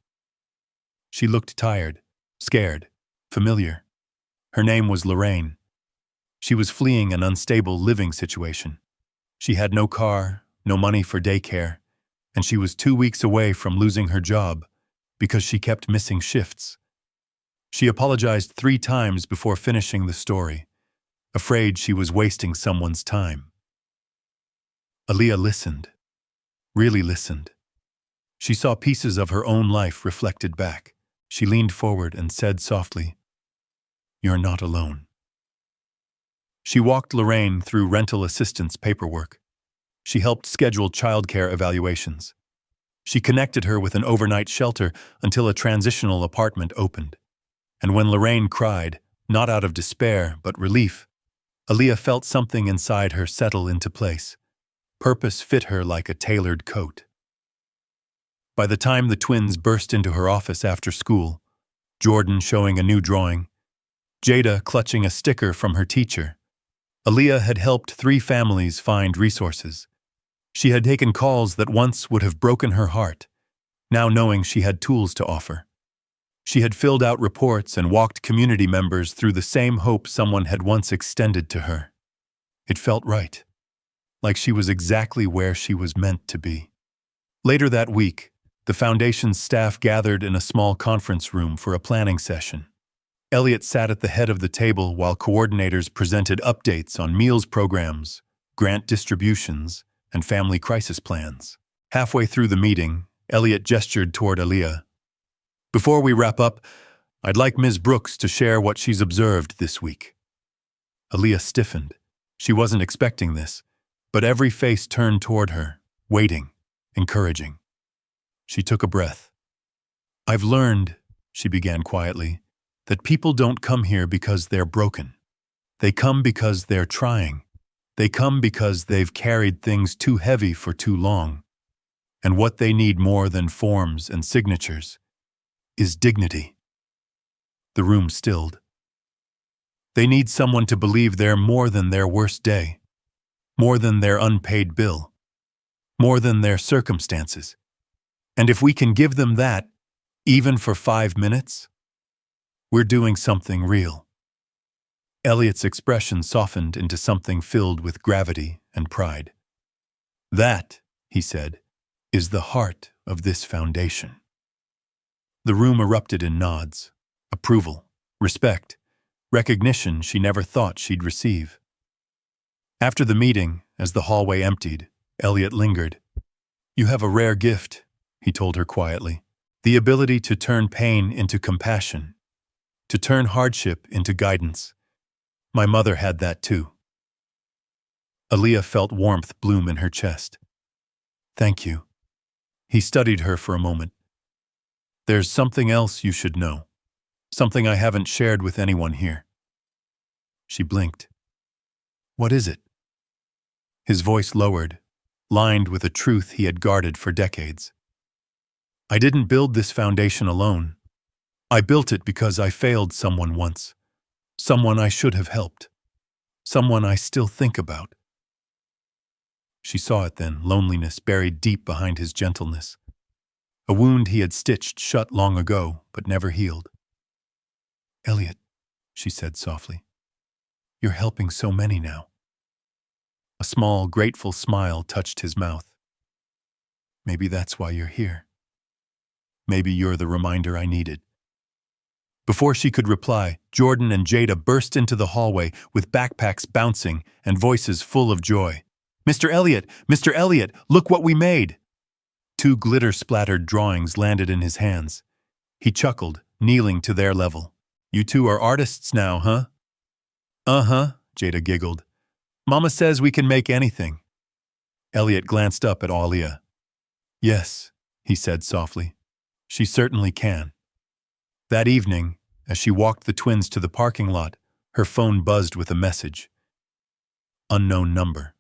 She looked tired, scared, familiar. Her name was Lorraine. She was fleeing an unstable living situation. She had no car, no money for daycare, and she was 2 weeks away from losing her job because she kept missing shifts. She apologized 3 times before finishing the story, afraid she was wasting someone's time. Aaliyah listened, really listened. She saw pieces of her own life reflected back. She leaned forward and said softly, "You're not alone." She walked Lorraine through rental assistance paperwork. She helped schedule childcare evaluations. She connected her with an overnight shelter until a transitional apartment opened. And when Lorraine cried, not out of despair but relief, Aaliyah felt something inside her settle into place. Purpose fit her like a tailored coat. By the time the twins burst into her office after school, Jordan showing a new drawing, Jada clutching a sticker from her teacher, Aaliyah had helped 3 families find resources. She had taken calls that once would have broken her heart. now knowing she had tools to offer. She had filled out reports and walked community members through the same hope someone had once extended to her. It felt right, like she was exactly where she was meant to be. Later that week, the foundation's staff gathered in a small conference room for a planning session. Elliot sat at the head of the table while coordinators presented updates on meals programs, grant distributions, and family crisis plans. Halfway through the meeting, Elliot gestured toward Aaliyah. "Before we wrap up, I'd like Ms. Brooks to share what she's observed this week." Aaliyah stiffened. She wasn't expecting this, but every face turned toward her, waiting, encouraging. She took a breath. "I've learned," she began quietly, "that people don't come here because they're broken. They come because they're trying. They come because they've carried things too heavy for too long. And what they need more than forms and signatures is dignity." The room stilled. They need someone to believe they're more than their worst day, more than their unpaid bill, more than their circumstances. And if we can give them that, even for 5 minutes, we're doing something real. Elliot's expression softened into something filled with gravity and pride. "That," he said, "is the heart of this foundation." The room erupted in nods, approval, respect, recognition she never thought she'd receive. After the meeting, as the hallway emptied, Elliot lingered. "You have a rare gift," he told her quietly, "the ability to turn pain into compassion, to turn hardship into guidance. My mother had that too." Aaliyah felt warmth bloom in her chest. "Thank you." He studied her for a moment. "There's something else you should know, something I haven't shared with anyone here." She blinked. "What is it?" His voice lowered, lined with a truth he had guarded for decades. "I didn't build this foundation alone. I built it because I failed someone once, someone I should have helped, someone I still think about." She saw it then, loneliness buried deep behind his gentleness. A wound he had stitched shut long ago, but never healed. "Elliot," she said softly, "you're helping so many now." A small, grateful smile touched his mouth. "Maybe that's why you're here. Maybe you're the reminder I needed." Before she could reply, Jordan and Jada burst into the hallway with backpacks bouncing and voices full of joy. Mr. Elliot, look what we made!" 2 glitter-splattered drawings landed in his hands. He chuckled, kneeling to their level. "You two are artists now, huh?" "Uh-huh," Jada giggled. "Mama says we can make anything." Elliot glanced up at Aaliyah. "Yes," he said softly. "She certainly can." That evening, as she walked the twins to the parking lot, her phone buzzed with a message. Unknown number.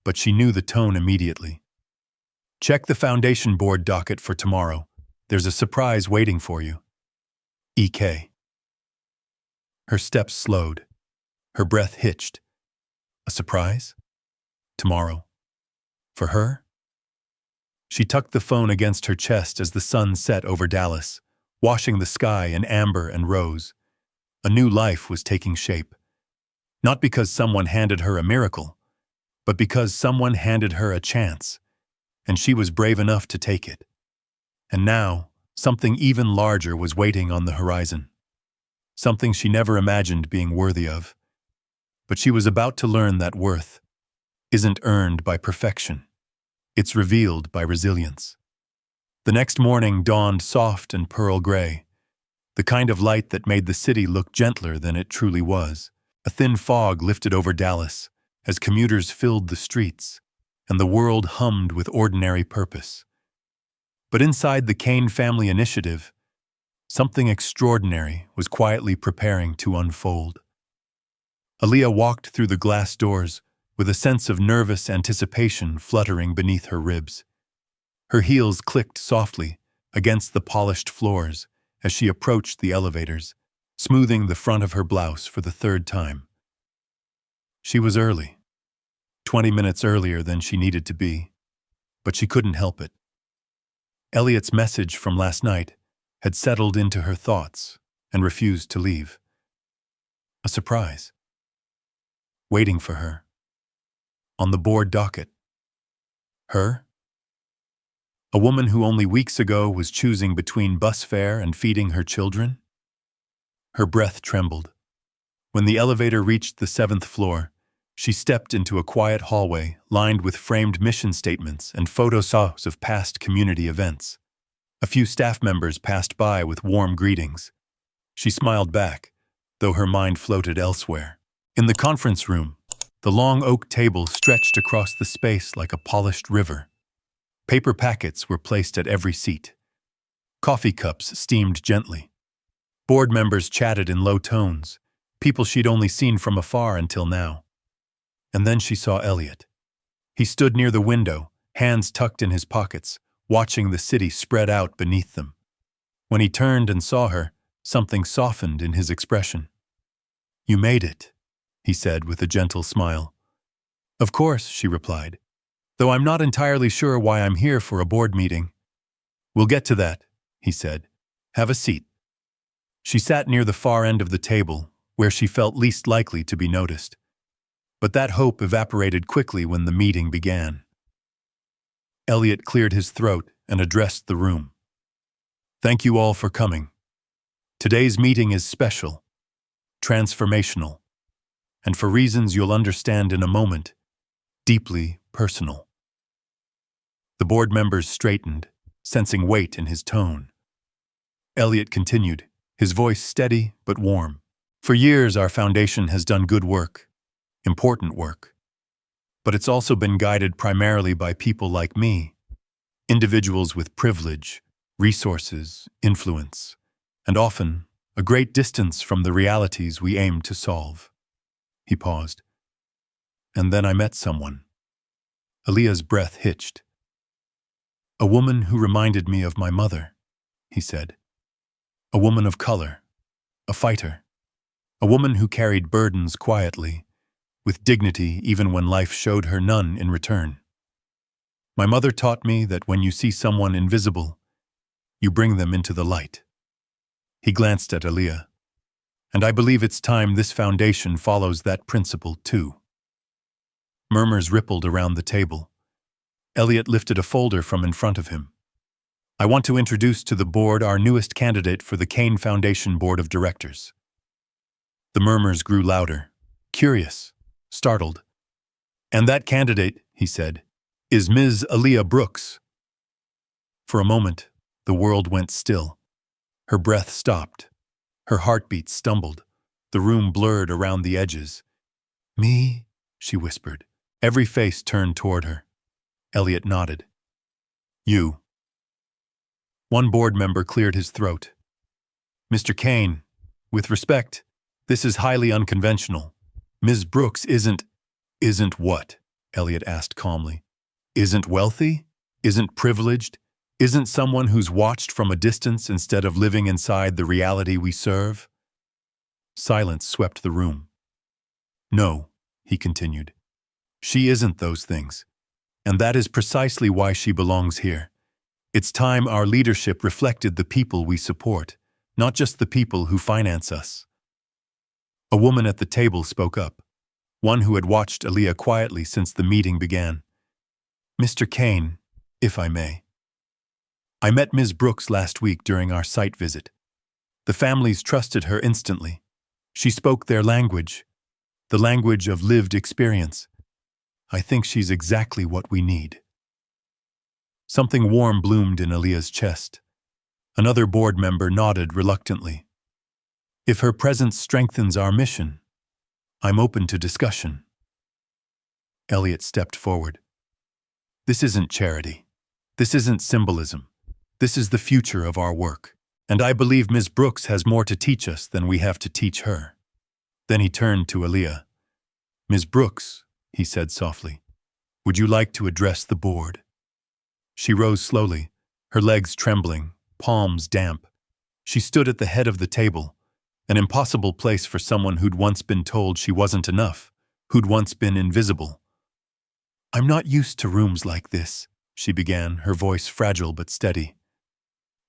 But she knew the tone immediately. "Check the foundation board docket for tomorrow. There's a surprise waiting for you. EK." Her steps slowed. Her breath hitched. A surprise? Tomorrow. For her? She tucked the phone against her chest as the sun set over Dallas, washing the sky in amber and rose. A new life was taking shape. Not because someone handed her a miracle, but because someone handed her a chance, and she was brave enough to take it. And now, something even larger was waiting on the horizon. Something she never imagined being worthy of. But she was about to learn that worth isn't earned by perfection. It's revealed by resilience. The next morning dawned soft and pearl gray, the kind of light that made the city look gentler than it truly was. A thin fog lifted over Dallas as commuters filled the streets, and the world hummed with ordinary purpose. But inside the Kane family initiative, something extraordinary was quietly preparing to unfold. Aaliyah walked through the glass doors with a sense of nervous anticipation fluttering beneath her ribs. Her heels clicked softly against the polished floors as she approached the elevators, smoothing the front of her blouse for the 3rd time. She was early, 20 minutes earlier than she needed to be, but she couldn't help it. Elliot's message from last night had settled into her thoughts and refused to leave. A surprise. Waiting for her. On the board docket. Her? A woman who only weeks ago was choosing between bus fare and feeding her children? Her breath trembled. When the elevator reached the 7th floor, she stepped into a quiet hallway lined with framed mission statements and photos of past community events. A few staff members passed by with warm greetings. She smiled back, though her mind floated elsewhere. In the conference room, the long oak table stretched across the space like a polished river. Paper packets were placed at every seat. Coffee cups steamed gently. Board members chatted in low tones, people she'd only seen from afar until now. And then she saw Elliot. He stood near the window, hands tucked in his pockets, watching the city spread out beneath them. When he turned and saw her, something softened in his expression. "You made it," he said with a gentle smile. "Of course," she replied, "though I'm not entirely sure why I'm here for a board meeting." "We'll get to that," he said. "Have a seat." She sat near the far end of the table, where she felt least likely to be noticed. But that hope evaporated quickly when the meeting began. Elliot cleared his throat and addressed the room. "Thank you all for coming. Today's meeting is special, transformational, and for reasons you'll understand in a moment, deeply personal." The board members straightened, sensing weight in his tone. Elliot continued, his voice steady but warm. "For years our foundation has done good work, important work. But it's also been guided primarily by people like me, individuals with privilege, resources, influence, and often a great distance from the realities we aim to solve." He paused. "And then I met someone." Aaliyah's breath hitched. "A woman who reminded me of my mother," he said. "A woman of color, a fighter, a woman who carried burdens quietly, with dignity even when life showed her none in return. My mother taught me that when you see someone invisible, you bring them into the light." He glanced at Aaliyah. "And I believe it's time this foundation follows that principle too." Murmurs rippled around the table. Elliot lifted a folder from in front of him. "I want to introduce to the board our newest candidate for the Kane Foundation Board of Directors." The murmurs grew louder, curious, startled. "And that candidate," he said, "is Ms. Aaliyah Brooks." For a moment, the world went still. Her breath stopped. Her heartbeat stumbled. The room blurred around the edges. "Me?" she whispered. Every face turned toward her. Elliot nodded. "You." One board member cleared his throat. "Mr. Kane, with respect, this is highly unconventional. Ms. Brooks isn't..." "Isn't what?" Elliot asked calmly. "Isn't wealthy? Isn't privileged? Isn't someone who's watched from a distance instead of living inside the reality we serve?" Silence swept the room. "No," he continued. "She isn't those things. And that is precisely why she belongs here. It's time our leadership reflected the people we support, not just the people who finance us." A woman at the table spoke up, one who had watched Aaliyah quietly since the meeting began. "Mr. Kane, if I may. I met Ms. Brooks last week during our site visit. The families trusted her instantly. She spoke their language, the language of lived experience. I think she's exactly what we need." Something warm bloomed in Aaliyah's chest. Another board member nodded reluctantly. "If her presence strengthens our mission, I'm open to discussion." Elliot stepped forward. "This isn't charity. This isn't symbolism. This is the future of our work. And I believe Ms. Brooks has more to teach us than we have to teach her." Then he turned to Aaliyah. "Ms. Brooks," he said softly, "would you like to address the board?" She rose slowly, her legs trembling, palms damp. She stood at the head of the table, an impossible place for someone who'd once been told she wasn't enough, who'd once been invisible. "I'm not used to rooms like this," she began, her voice fragile but steady.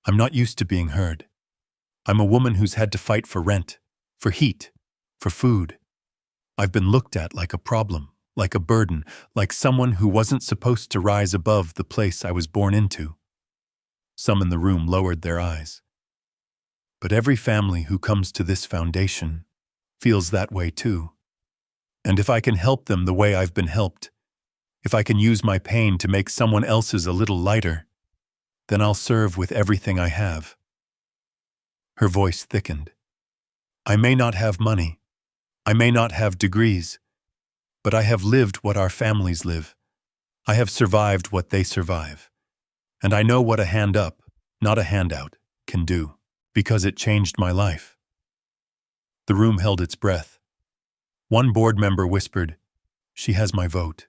I'm not used to being heard. I'm a woman who's had to fight for rent, for heat, for food. I've been looked at like a problem, like a burden, like someone who wasn't supposed to rise above the place I was born into. Some in the room lowered their eyes. But every family who comes to this foundation feels that way too. And if I can help them the way I've been helped, if I can use my pain to make someone else's a little lighter, then I'll serve with everything I have. Her voice thickened. I may not have money. I may not have degrees. But I have lived what our families live. I have survived what they survive. And I know what a hand up, not a handout, can do, because it changed my life. The room held its breath. One board member whispered, "She has my vote."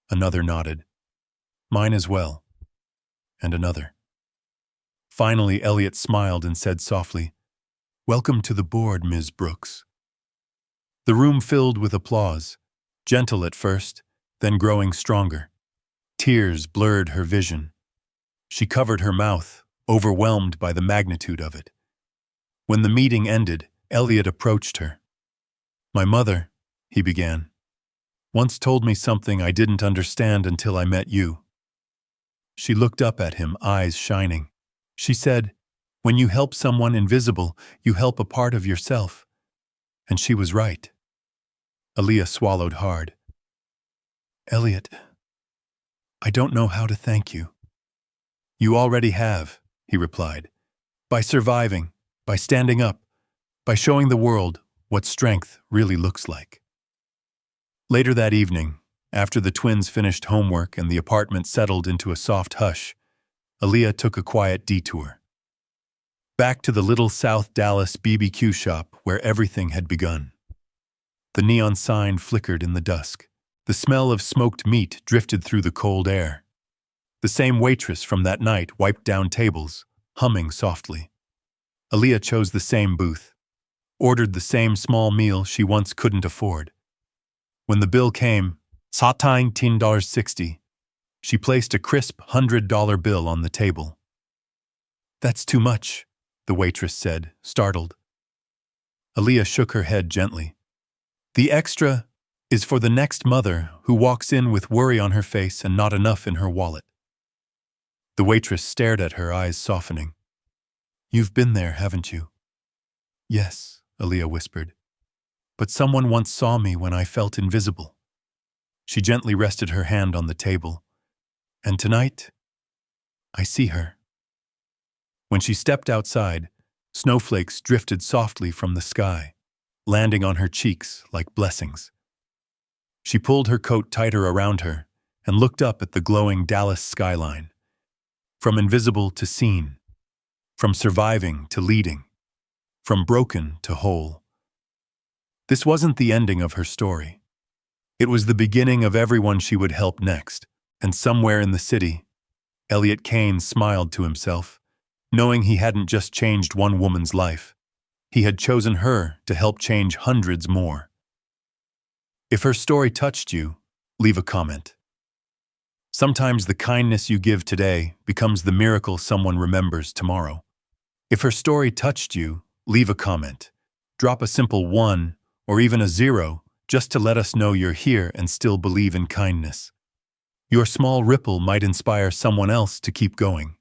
Another nodded, "Mine as well." And another. Finally, Elliot smiled and said softly, "Welcome to the board, Ms. Brooks." The room filled with applause, gentle at first, then growing stronger. Tears blurred her vision. She covered her mouth, overwhelmed by the magnitude of it. When the meeting ended, Elliot approached her. "My mother," he began, "once told me something I didn't understand until I met you." She looked up at him, eyes shining. She said, "When you help someone invisible, you help a part of yourself." And she was right. Aaliyah swallowed hard. "Elliot, I don't know how to thank you." "You already have," he replied. "By surviving, by standing up, by showing the world what strength really looks like." Later that evening, after the twins finished homework and the apartment settled into a soft hush, Aaliyah took a quiet detour. Back to the little South Dallas BBQ shop where everything had begun. The neon sign flickered in the dusk. The smell of smoked meat drifted through the cold air. The same waitress from that night wiped down tables, humming softly. Aaliyah chose the same booth, ordered the same small meal she once couldn't afford. When the bill came, satang $10.60, she placed a crisp $100 bill on the table. "That's too much," the waitress said, startled. Aaliyah shook her head gently. "The extra is for the next mother who walks in with worry on her face and not enough in her wallet." The waitress stared at her, eyes softening. "You've been there, haven't you?" "Yes," Aaliyah whispered. "But someone once saw me when I felt invisible." She gently rested her hand on the table. "And tonight, I see her." When she stepped outside, snowflakes drifted softly from the sky, landing on her cheeks like blessings. She pulled her coat tighter around her and looked up at the glowing Dallas skyline. From invisible to seen, from surviving to leading, from broken to whole. This wasn't the ending of her story. It was the beginning of everyone she would help next, and somewhere in the city, Elliot Kane smiled to himself, knowing he hadn't just changed one woman's life. He had chosen her to help change hundreds more. If her story touched you, leave a comment. Sometimes the kindness you give today becomes the miracle someone remembers tomorrow. If her story touched you, leave a comment. Drop a simple 1 or even a 0 just to let us know you're here and still believe in kindness. Your small ripple might inspire someone else to keep going.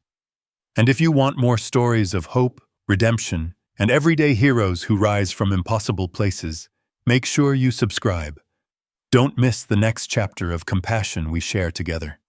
And if you want more stories of hope, redemption, and everyday heroes who rise from impossible places, make sure you subscribe. Don't miss the next chapter of compassion we share together.